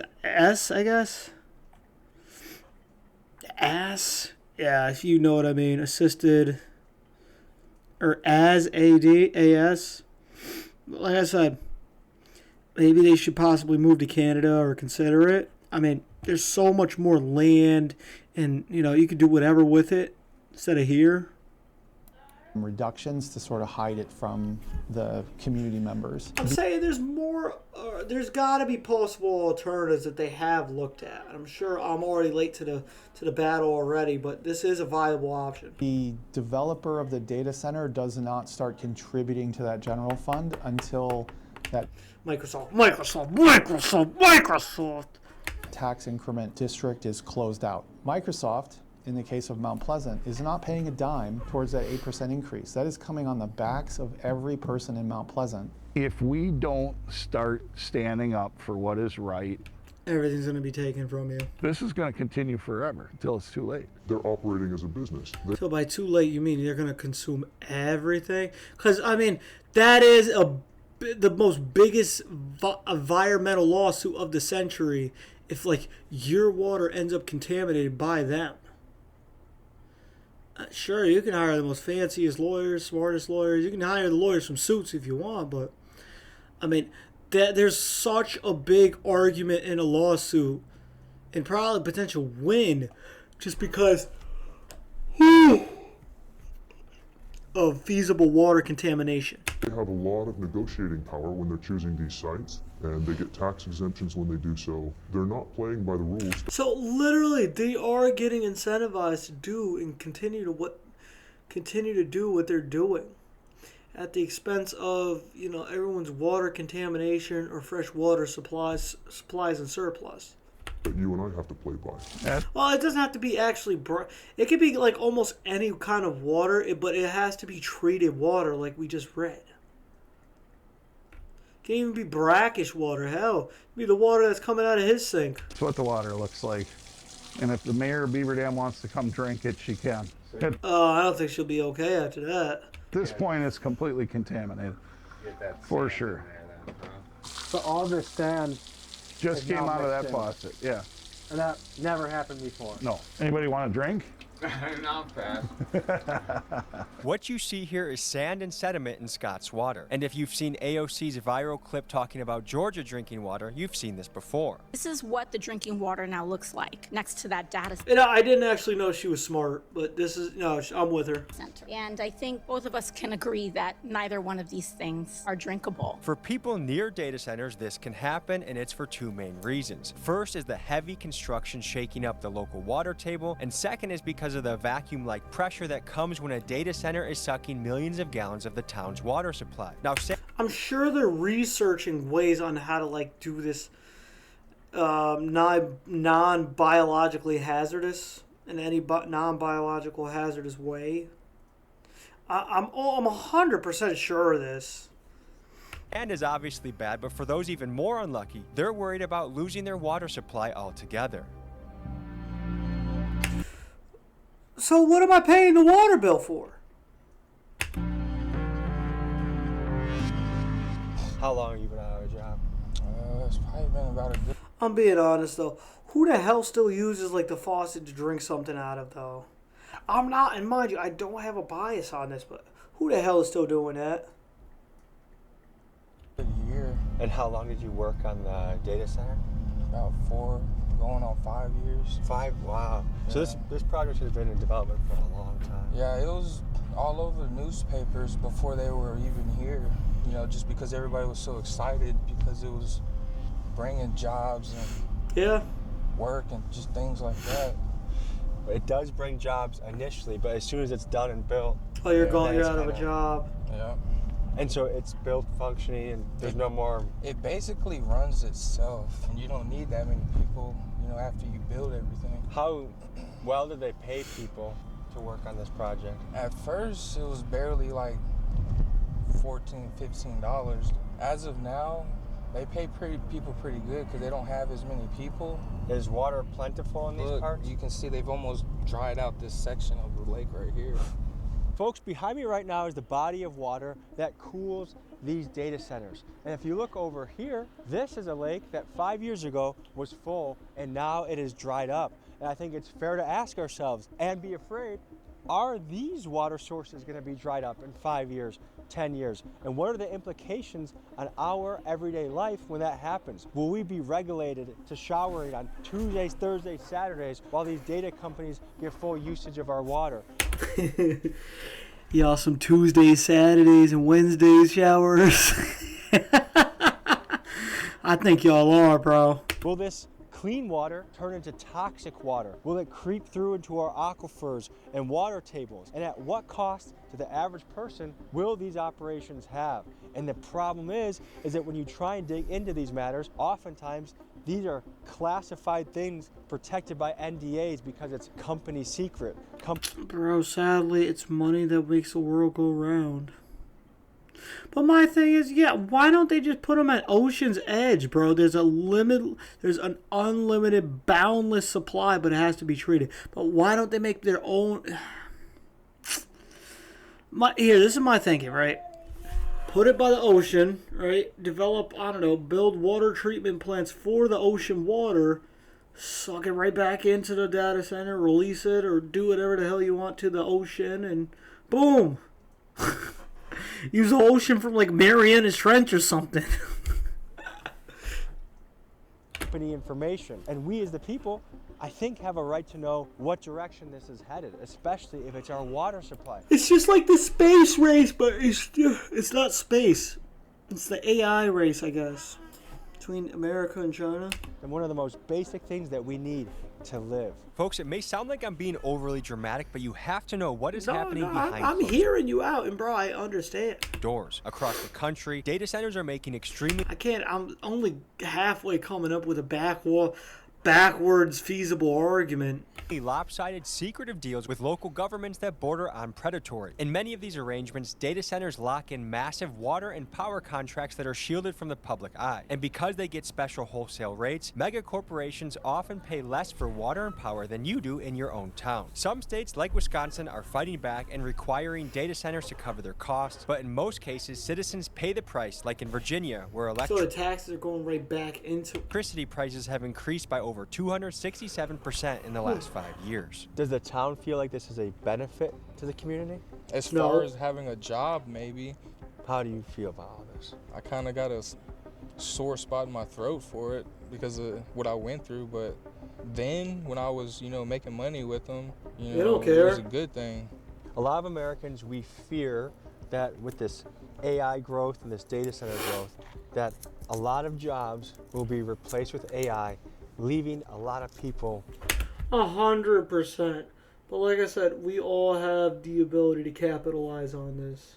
I guess? Yeah, if you know what I mean. Assisted, or AS. Like I said, maybe they should possibly move to Canada or consider it. I mean, there's so much more land and, you could do whatever with it instead of here. reductions to sort of hide it from the community members. I'm saying there's more, there's got to be possible alternatives that they have looked at. I'm sure I'm already late to the battle already, but this is a viable option. The developer of the data center does not start contributing to that general fund until that Microsoft tax increment district is closed out. Microsoft, in the case of Mount Pleasant, is not paying a dime towards that 8% increase. That is coming on the backs of every person in Mount Pleasant. If we don't start standing up for what is right, everything's going to be taken from you. This is going to continue forever until it's too late. They're operating as a business. So by too late, you mean they're going to consume everything? Because, I mean, that is the most biggest environmental lawsuit of the century if, like, your water ends up contaminated by them. Sure, you can hire the most fanciest lawyers, smartest lawyers. You can hire the lawyers from Suits if you want, but, I mean, there's such a big argument in a lawsuit and probably potential win just because of feasible water contamination. They have a lot of negotiating power when they're choosing these sites, and they get tax exemptions when they do so. They're not playing by the rules. So literally, they are getting incentivized to do and continue to do what they're doing at the expense of, you know, everyone's water contamination or fresh water supplies and surplus. That you and I have to play by. Well, it doesn't have to be actually it could be like almost any kind of water, but it has to be treated water like we just read. It can't even be brackish water. Hell, it could be the water that's coming out of his sink. That's what the water looks like. And if the mayor of Beaver Dam wants to come drink it, she can. I don't think she'll be okay after that. At this point, it's completely contaminated. For sure. So all this sand just came out of that faucet, yeah. And that never happened before. No. Anybody want a drink? No, fast. What you see here is sand and sediment in Scott's water. And if you've seen AOC's viral clip talking about Georgia drinking water, you've seen this before. This is what the drinking water now looks like next to that data center. I didn't actually know she was smart, but I'm with her. And I think both of us can agree that neither one of these things are drinkable. For people near data centers, this can happen, and it's for two main reasons. First is the heavy construction shaking up the local water table, and second is because of the vacuum-like pressure that comes when a data center is sucking millions of gallons of the town's water supply. Now, I'm sure they're researching ways on how to do this non-biologically hazardous in any non-biological hazardous way. I'm 100% sure of this. And is obviously bad, but for those even more unlucky, they're worried about losing their water supply altogether. So what am I paying the water bill for? How long have you been out of a job? It's probably been about a good... I'm being honest though. Who the hell still uses the faucet to drink something out of though? I'm not, and mind you, I don't have a bias on this, but who the hell is still doing that? A year. And how long did you work on the data center? About 4, going on 5 years. 5? Wow. Yeah. So this project has been in development for a long time. Yeah, it was all over the newspapers before they were even here. You know, just because everybody was so excited because it was bringing jobs and work and just things like that. It does bring jobs initially, but as soon as it's done and built, you're out of a job. Yeah. And so it's built, functioning, and there's no more... It basically runs itself, and you don't need that many people, you know, after you build everything. How well did they pay people to work on this project? At first, it was barely like $14, $15. As of now, they pay people pretty good because they don't have as many people. Is water plentiful in these parts? You can see they've almost dried out this section of the lake right here. Folks, behind me right now is the body of water that cools these data centers. And if you look over here, this is a lake that 5 years ago was full and now it is dried up. And I think it's fair to ask ourselves and be afraid, are these water sources going to be dried up in 5 years, 10 years? And what are the implications on our everyday life when that happens? Will we be regulated to showering on Tuesdays, Thursdays, Saturdays while these data companies get full usage of our water? Y'all some Tuesdays, Saturdays, and Wednesdays showers. I think y'all are, bro. Will this clean water turn into toxic water? Will it creep through into our aquifers and water tables? And at what cost to the average person will these operations have? And the problem is that when you try and dig into these matters, oftentimes these are classified things protected by NDAs because it's company secret. Bro, sadly, it's money that makes the world go round. But my thing is, yeah, why don't they just put them at Ocean's Edge, bro? There's an unlimited, boundless supply, but it has to be treated. But why don't they make their own? Here, this is my thinking, right? Put it by the ocean, right? Develop, I don't know, build water treatment plants for the ocean water. Suck it right back into the data center, release it, or do whatever the hell you want to the ocean, and boom. Use the ocean from like Marianas Trench or something. Company information. And we as the people, I think, have a right to know what direction this is headed, especially if it's our water supply. It's just like the space race, but it's not space. It's the AI race, I guess, between America and China. And one of the most basic things that we need to live. Folks, it may sound like I'm being overly dramatic, but you have to know what is happening behind I'm hearing you out, and bro, I understand. Doors. Across the country, data centers are making extremely... I'm only halfway coming up with a backwards feasible argument. Lopsided, secretive deals with local governments that border on predatory. In many of these arrangements, data centers lock in massive water and power contracts that are shielded from the public eye. And because they get special wholesale rates, mega corporations often pay less for water and power than you do in your own town. Some states, like Wisconsin, are fighting back and requiring data centers to cover their costs, but in most cases, citizens pay the price, like in Virginia, where So the taxes are going right back into... electricity prices have increased by over 267% in the last 5 years. Does the town feel like this is a benefit to the community? As far as having a job, maybe. How do you feel about all this? I kind of got a sore spot in my throat for it because of what I went through, but then when I was, making money with them, they don't care. It was a good thing. A lot of Americans, we fear that with this AI growth and this data center growth, that a lot of jobs will be replaced with AI, leaving a lot of people 100%. But like I said, we all have the ability to capitalize on this.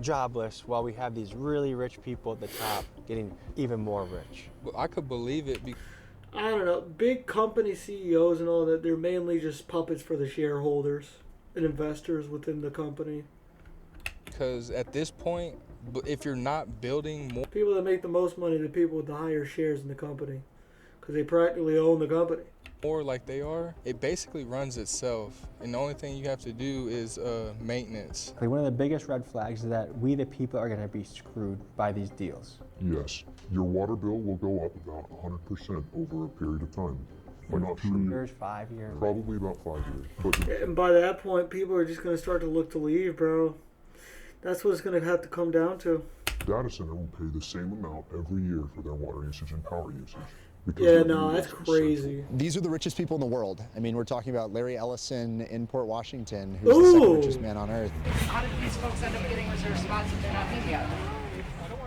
Jobless, while we have these really rich people at the top getting even more rich. Well, I could believe it. I don't know. Big company CEOs and all that, they're mainly just puppets for the shareholders and investors within the company. Because at this point, if you're not building more... People that make the most money are the people with the higher shares in the company. Because they practically own the company. Or like they are, it basically runs itself. And the only thing you have to do is maintenance. One of the biggest red flags is that we, the people, are going to be screwed by these deals. Yes, your water bill will go up about 100% over a period of time. I'm not sure. 2 years, 5 years. Probably about 5 years. But and by that point, people are just going to start to look to leave, bro. That's what it's going to have to come down to. Data center will pay the same amount every year for their water usage and power usage. Yeah, no, that's crazy. These are the richest people in the world. I mean, we're talking about Larry Ellison in Port Washington, who's the second richest man on earth. How did these folks end up getting reserved spots if they're not in yet?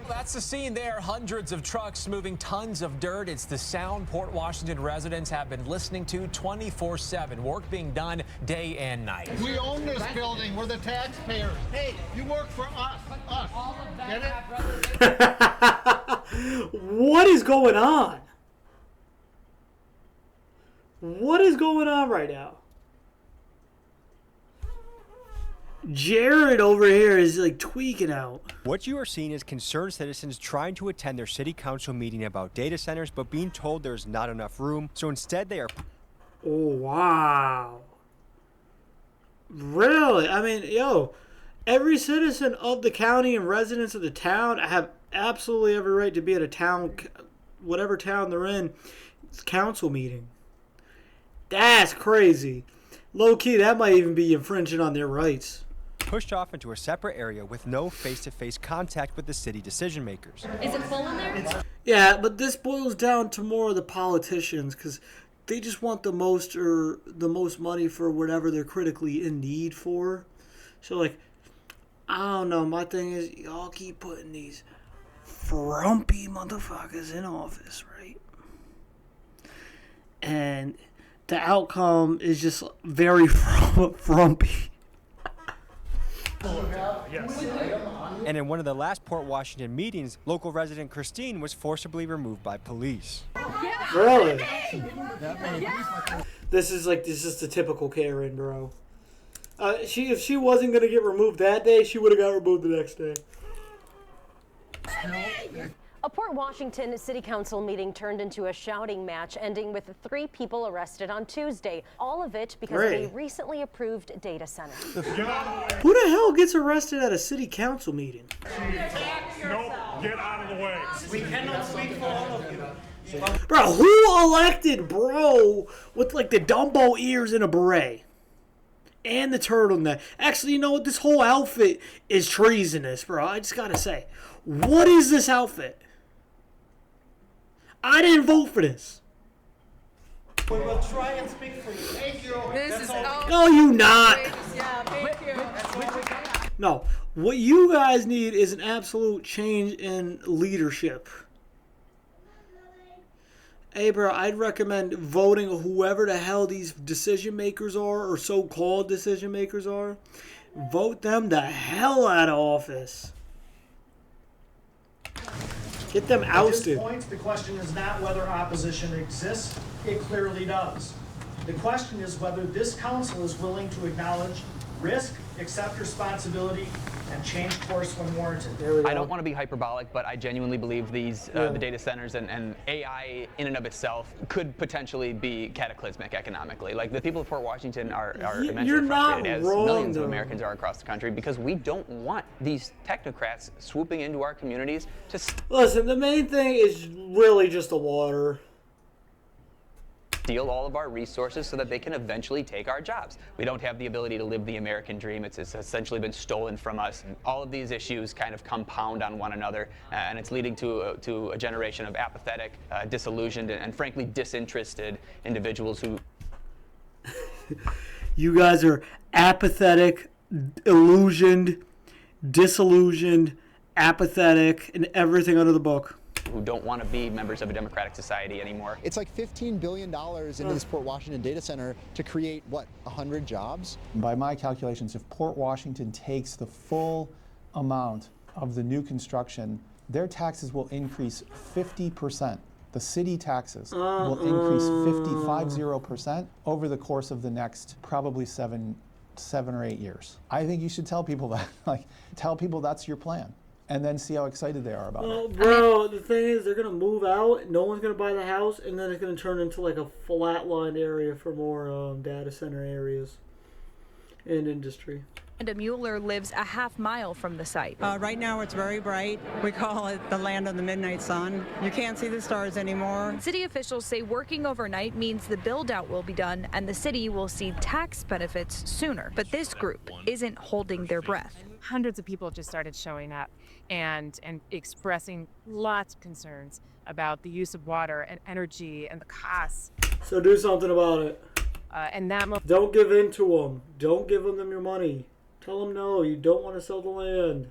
That's the scene there. Hundreds of trucks moving tons of dirt. It's the sound Port Washington residents have been listening to 24/7. Work being done day and night. We own this building. We're the taxpayers. Hey, you work for us. Get it? What is going on? What is going on right now? Jared over here is like tweaking out. What you are seeing is concerned citizens trying to attend their city council meeting about data centers, but being told there's not enough room. So instead they are... Oh, wow. Really? I mean, yo, every citizen of the county and residents of the town have absolutely every right to be at a town, whatever town they're in, council meeting. That's crazy. Low key, that might even be infringing on their rights. Pushed off into a separate area with no face-to-face contact with the city decision makers. Is it full in there? Yeah, but this boils down to more of the politicians, because they just want the most money for whatever they're critically in need for. So like, I don't know. My thing is, y'all keep putting these frumpy motherfuckers in office, right? And the outcome is just very frumpy. And in one of the last Port Washington meetings, local resident Christine was forcibly removed by police. Really? This is the typical Karen, bro. If she wasn't gonna get removed that day, she would have got removed the next day. A Port Washington City Council meeting turned into a shouting match, ending with 3 people arrested on Tuesday. All of it because of a recently approved data center. Who the hell gets arrested at a city council meeting? Nope, get out of the way. We cannot speak for all of you. Bro, who elected bro with like the Dumbo ears and a beret? And the turtleneck. Actually, you know what? This whole outfit is treasonous, bro. I just gotta say. What is this outfit? I didn't vote for this. We will try and speak for you. Thank you. No, you not. Yeah, thank you. No. What you guys need is an absolute change in leadership. Hey, bro, I'd recommend voting whoever the hell these decision makers are, or so-called decision makers are. Vote them the hell out of office. Get them ousted. At this point, the question is not whether opposition exists. It clearly does. The question is whether this council is willing to acknowledge risk, accept responsibility, and change course when warranted. I don't want to be hyperbolic, but I genuinely believe these the data centers and AI in and of itself could potentially be cataclysmic economically. Like the people of Port Washington are immensely frustrated, as millions of Americans are across the country, because we don't want these technocrats swooping into our communities to listen, the main thing is really just the water. steal all of our resources so that they can eventually take our jobs. We don't have the ability to live the American dream. It's essentially been stolen from us. And all of these issues kind of compound on one another, and it's leading to a generation of apathetic, disillusioned, and frankly disinterested individuals who... You guys are apathetic, illusioned, disillusioned, apathetic, and everything under the book. Who don't want to be members of a democratic society anymore. It's like $15 billion into this Port Washington data center to create, what, 100 jobs? By my calculations, if Port Washington takes the full amount of the new construction, their taxes will increase 50%. The city taxes will increase 50% over the course of the next probably seven or 8 years. I think you should tell people that. Like, tell people that's your plan. And then see how excited they are about it. Bro, the thing is, they're going to move out, no one's going to buy the house, and then it's going to turn into like a flatlined area for more data center areas and industry. And Mueller lives a half mile from the site. Right now it's very bright. We call it the land of the midnight sun. You can't see the stars anymore. City officials say working overnight means the build-out will be done and the city will see tax benefits sooner. But this group isn't holding their breath. Hundreds of people just started showing up and expressing lots of concerns about the use of water and energy and the costs. So do something about it. And that don't give in to them. Don't give them your money. Tell them no, you don't want to sell the land.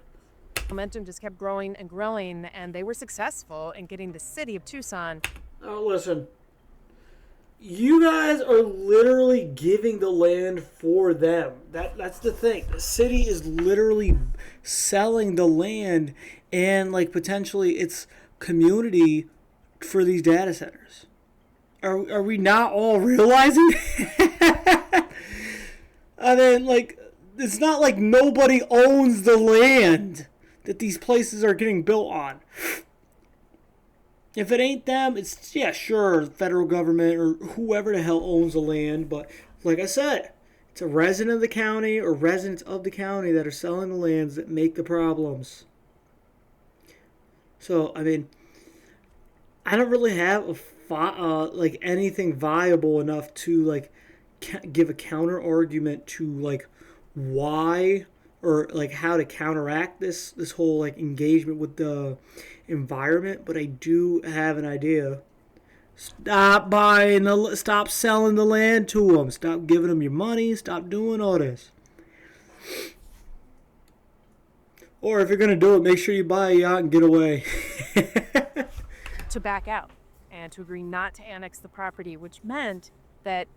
Momentum just kept growing and growing, and they were successful in getting the city of Tucson. Oh, listen. You guys are literally giving the land for them. That's the thing. The city is literally selling the land and like potentially its community for these data centers. Are we not all realizing that? I mean, like, it's not like nobody owns the land that these places are getting built on. If it ain't them, it's, yeah, sure, the federal government or whoever the hell owns the land. But like I said, it's a resident of the county or residents of the county that are selling the lands that make the problems. So, I mean, I don't really have like anything viable enough to like give a counter argument to like why or like how to counteract this whole like engagement with the environment, but I do have an idea. Stop selling the land to them. Stop giving them your money. Stop doing all this. Or if you're going to do it, make sure you buy a yacht and get away. To back out and to agree not to annex the property, which meant that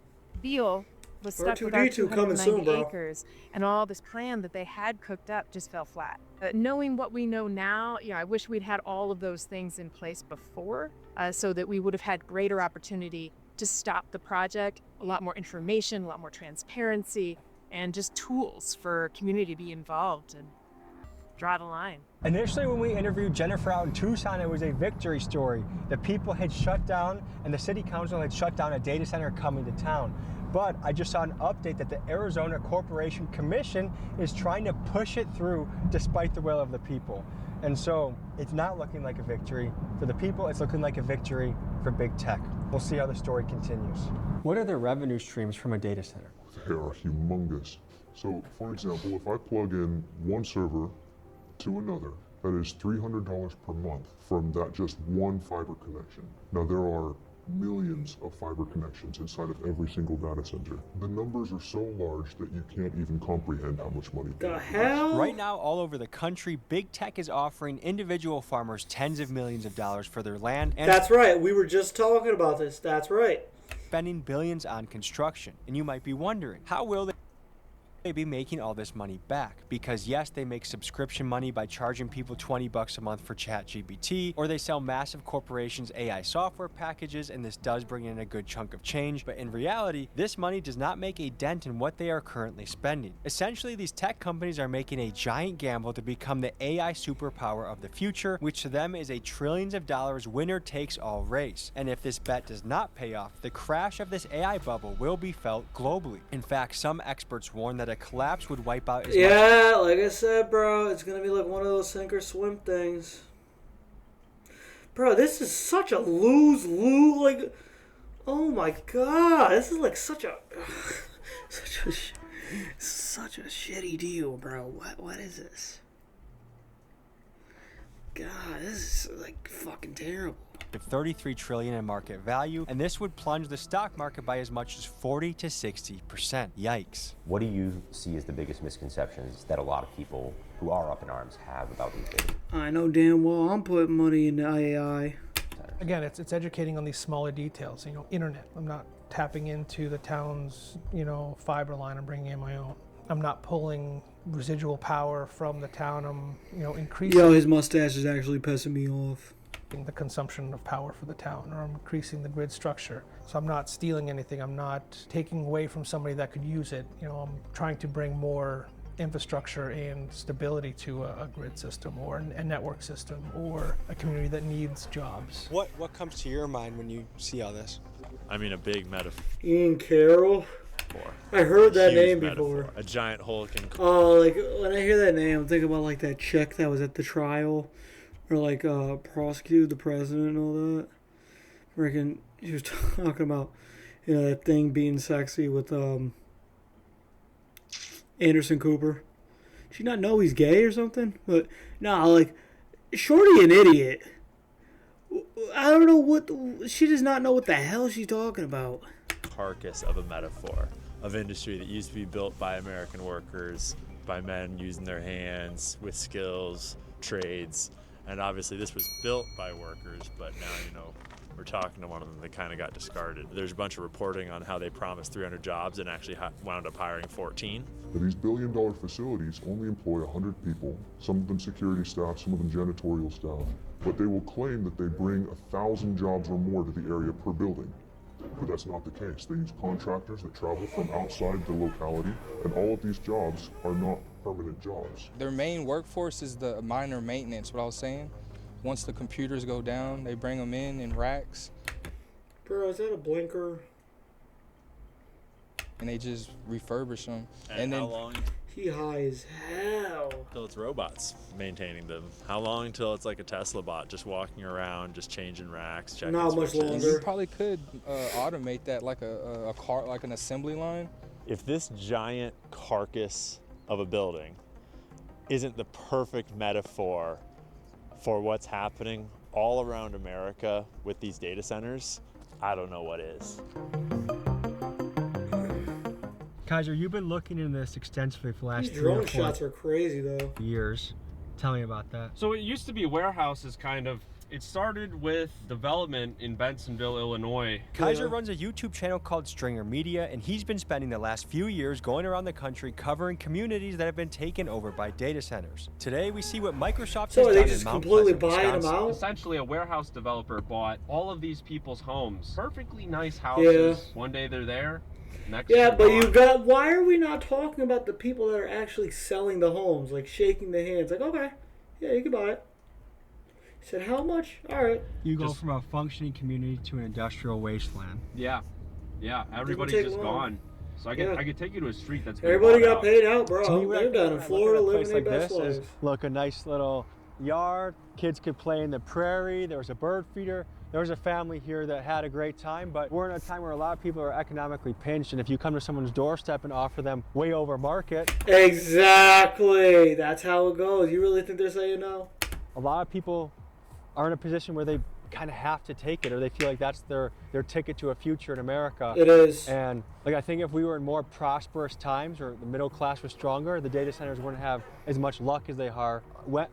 Beale was stuck with our 290 acres, and all this plan that they had cooked up just fell flat. Knowing what we know now, I wish we'd had all of those things in place before, so that we would have had greater opportunity to stop the project, a lot more information, a lot more transparency, and just tools for community to be involved and draw the line. Initially, when we interviewed Jennifer out in Tucson, it was a victory story. The people had shut down and the city council had shut down a data center coming to town. But I just saw an update that the Arizona Corporation Commission is trying to push it through despite the will of the people. And so it's not looking like a victory for the people, it's looking like a victory for big tech. We'll see how the story continues. What are the revenue streams from a data center? They are humongous. So, for example, if I plug in one server to another, that is $300 per month from that just one fiber connection. Now, there are millions of fiber connections inside of every single data center. The numbers are so large that you can't even comprehend how much money. The hell? Right now, all over the country, big tech is offering individual farmers tens of millions of dollars for their land. And that's right. We were just talking about this. That's right. Spending billions on construction. And you might be wondering, how will they be making all this money back? Because yes, they make subscription money by charging people $20 a month for ChatGPT, or they sell massive corporations AI software packages, and this does bring in a good chunk of change, but in reality, this money does not make a dent in what they are currently spending. Essentially, these tech companies are making a giant gamble to become the AI superpower of the future, which to them is a trillions of dollars winner-takes-all race. And if this bet does not pay off, the crash of this AI bubble will be felt globally. In fact, some experts warn that a collapse would wipe out as much. Like I said, bro, it's gonna be like one of those sink or swim things. Bro, this is such a lose-lose. Like, oh my god, this is like such a shitty deal, bro. What is this? God, this is like fucking terrible. $33 trillion in market value, and this would plunge the stock market by as much as 40 to 60%. Yikes. What do you see as the biggest misconceptions that a lot of people who are up in arms have about these days? I know damn well I'm putting money into AI. Again, it's educating on these smaller details. Internet. I'm not tapping into the town's, fiber line. I'm bringing in my own. I'm not pulling residual power from the town. I'm, increasing. Yo, his mustache is actually pissing me off. The consumption of power for the town, or I'm increasing the grid structure. So I'm not stealing anything. I'm not taking away from somebody that could use it. I'm trying to bring more infrastructure and stability to a grid system or a network system or a community that needs jobs. What comes to your mind when you see all this? I mean, a big metaphor. Ian Carroll. I heard that name metaphor. before. A giant Hulk and. Oh, like when I hear that name, I'm thinking about like that chick that was at the trial. Or like prosecuted the president and all that. Freaking, she was talking about, that thing being sexy with Anderson Cooper. Did she not know he's gay or something? But nah, like, Shorty an idiot. I don't know what she does not know what the hell she's talking about. Carcass of a metaphor of industry that used to be built by American workers, by men using their hands with skills, trades. And obviously this was built by workers, but now, we're talking to one of them that kind of got discarded. There's a bunch of reporting on how they promised 300 jobs and actually wound up hiring 14. These billion-dollar facilities only employ 100 people, some of them security staff, some of them janitorial staff, but they will claim that they bring 1,000 jobs or more to the area per building. But that's not the case. They use contractors that travel from outside the locality, and all of these jobs are not permanent jobs. Their main workforce is the minor maintenance, what I was saying. Once the computers go down, they bring them in racks. Bro, is that a blinker? And they just refurbish them. And how long? He high as hell. Till it's robots maintaining them. How long until it's like a Tesla bot just walking around, just changing racks, checking Not much switches? longer. You probably could automate that like a car, like an assembly line. If this giant carcass of a building isn't the perfect metaphor for what's happening all around America with these data centers, I don't know what is. Kaiser, you've been looking into this extensively for the last These drone shots are crazy, though. years. Tell me about that. So it used to be warehouses, kind of. It started with development in Bensenville, Illinois. Kaiser runs a YouTube channel called Stringer Media, and he's been spending the last few years going around the country covering communities that have been taken over by data centers. Today, we see what Microsoft has done in Mount Pleasant, Wisconsin. Essentially, a warehouse developer bought all of these people's homes. Perfectly nice houses. Yeah. One day they're there. Next Yeah, they're but gone. you got. Why are we not talking about the people that are actually selling the homes, like shaking the hands, like, okay, yeah, you can buy it. He said, how much? All right. You go from a functioning community to an industrial wasteland. Yeah, everybody's take just long. gone. So I could take you to a street that's been Everybody bought got out. paid out, bro. To me, They're down in Florida living their best lives. Look, a nice little yard. Kids could play in the prairie. There was a bird feeder. There was a family here that had a great time, but we're in a time where a lot of people are economically pinched, and if you come to someone's doorstep and offer them way over market. Exactly. That's how it goes. You really think they're saying no? A lot of people are in a position where they kind of have to take it, or they feel like that's their ticket to a future in America. It is. And like, I think if we were in more prosperous times, or the middle class was stronger, the data centers wouldn't have as much luck as they are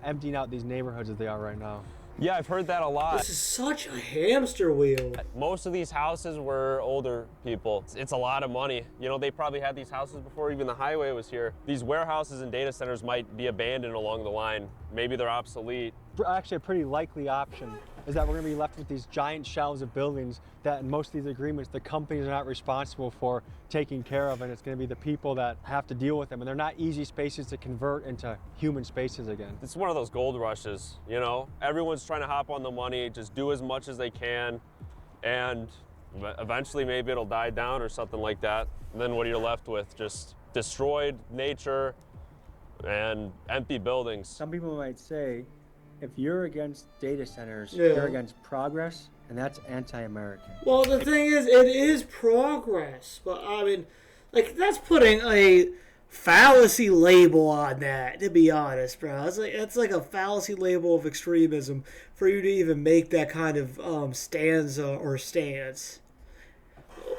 emptying out these neighborhoods as they are right now. Yeah, I've heard that a lot. This is such a hamster wheel. Most of these houses were older people. It's a lot of money. You know, they probably had these houses before even the highway was here. These warehouses and data centers might be abandoned along the line. Maybe they're obsolete. Actually, a pretty likely option is that we're going to be left with these giant shelves of buildings that in most of these agreements the companies are not responsible for taking care of, and it's going to be the people that have to deal with them, and they're not easy spaces to convert into human spaces again. It's one of those gold rushes, you know? Everyone's trying to hop on the money, just do as much as they can, and eventually maybe it'll die down or something like that. And then what are you left with? Just destroyed nature and empty buildings. Some people might say, if you're against data centers, Yeah. you're against progress, and that's anti-American. Well, the thing is, it is progress, but I mean, like, that's putting a fallacy label on that, to be honest, bro. It's like a fallacy label of extremism for you to even make that kind of stanza or stance.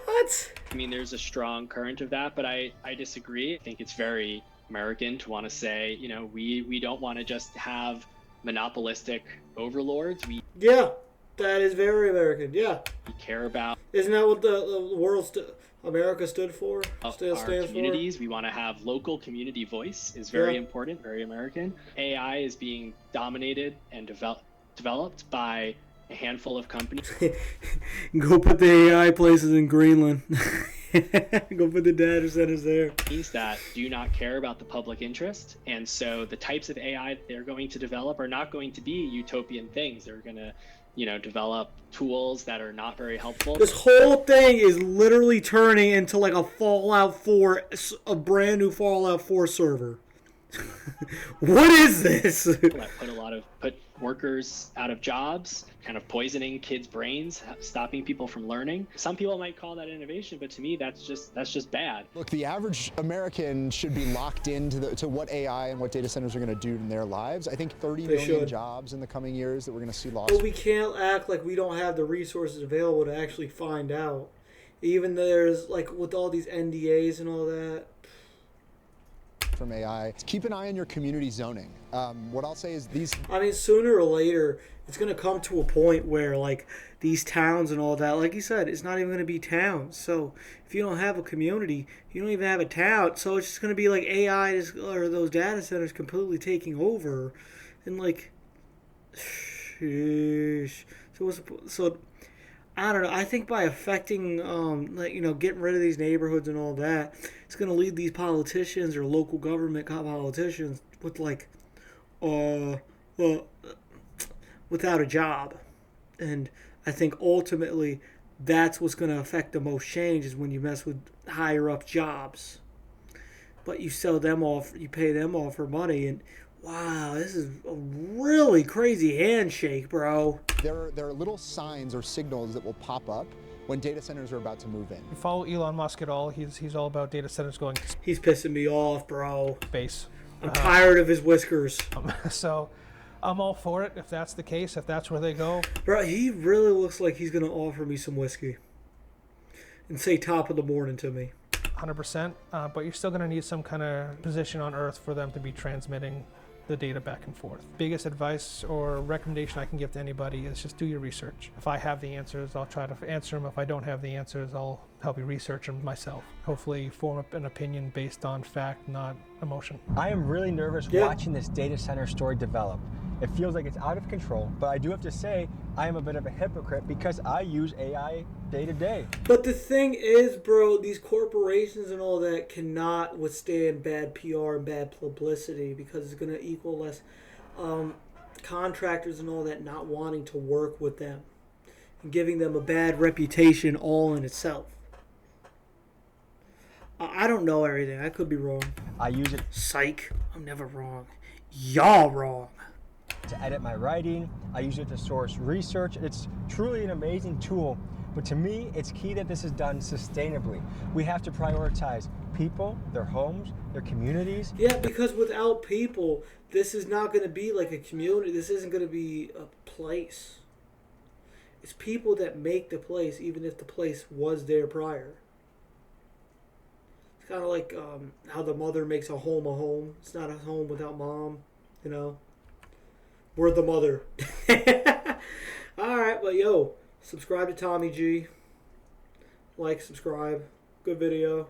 What? I mean, there's a strong current of that, but I disagree. I think it's very American to want to say, you know, we don't want to just have monopolistic overlords. Yeah, that is very American. Yeah. We care about Isn't that what the world America stood for? Still our stands communities. We want to have local community voice is very Yeah. important, very American. AI is being dominated and developed by a handful of companies. Go put the AI places in Greenland. Go put the data centers there. That do not care about the public interest, and so the types of AI that they're going to develop are not going to be utopian things. They're going to, you know, develop tools that are not very helpful. This whole thing is literally turning into like a Fallout 4, a brand new Fallout 4 server. What is this? That put workers out of jobs, kind of poisoning kids' brains, stopping people from learning. Some people might call that innovation, but to me, that's just bad. Look, the average American should be locked into to what AI and what data centers are going to do in their lives. I think 30 They million should. jobs in the coming years that we're going to see lost. But we can't act like we don't have the resources available to actually find out. Even there's like with all these NDAs and all that. From AI. Keep an eye on your community zoning. What I'll say is these... I mean, sooner or later, it's going to come to a point where, like, these towns and all that, like you said, it's not even going to be towns. So if you don't have a community, you don't even have a town. So it's just going to be like AI or those data centers completely taking over. And, like, sheesh. So I don't know. I think by affecting, like, you know, getting rid of these neighborhoods and all that, it's going to leave these politicians or local government politicians with, like, without a job. And I think ultimately that's what's going to affect the most change is when you mess with higher up jobs. But you sell them off, you pay them off for money, and wow, this is a really crazy handshake, bro. There are little signs or signals that will pop up when data centers are about to move in. You follow Elon Musk at all? He's all about data centers going to He's pissing me off, bro. space. I'm tired of his whiskers. So I'm all for it if that's the case, if that's where they go. Bro, he really looks like he's going to offer me some whiskey and say top of the morning to me. 100%, but you're still going to need some kind of position on Earth for them to be transmitting the data back and forth. Biggest advice or recommendation I can give to anybody is just do your research. If I have the answers, I'll try to answer them. If I don't have the answers, I'll help you research them myself. Hopefully form up an opinion based on fact, not emotion. I am really nervous watching this data center story develop. It feels like it's out of control, but I do have to say I am a bit of a hypocrite because I use AI day to day. But the thing is, bro, these corporations and all that cannot withstand bad PR and bad publicity because it's going to equal less contractors and all that not wanting to work with them and giving them a bad reputation all in itself. I don't know everything. I could be wrong. I use it. Psych. I'm never wrong. Y'all wrong. To edit my writing, I use it to source research. It's truly an amazing tool, but to me, it's key that this is done sustainably. We have to prioritize people, their homes, their communities. Yeah, because without people, this is not going to be like a community. This isn't going to be a place. It's people that make the place, even if the place was there prior. It's kind of like how the mother makes a home a home. It's not a home without mom, you know. We're the mother. Alright, but yo, subscribe to Tommy G. Like, subscribe. Good video.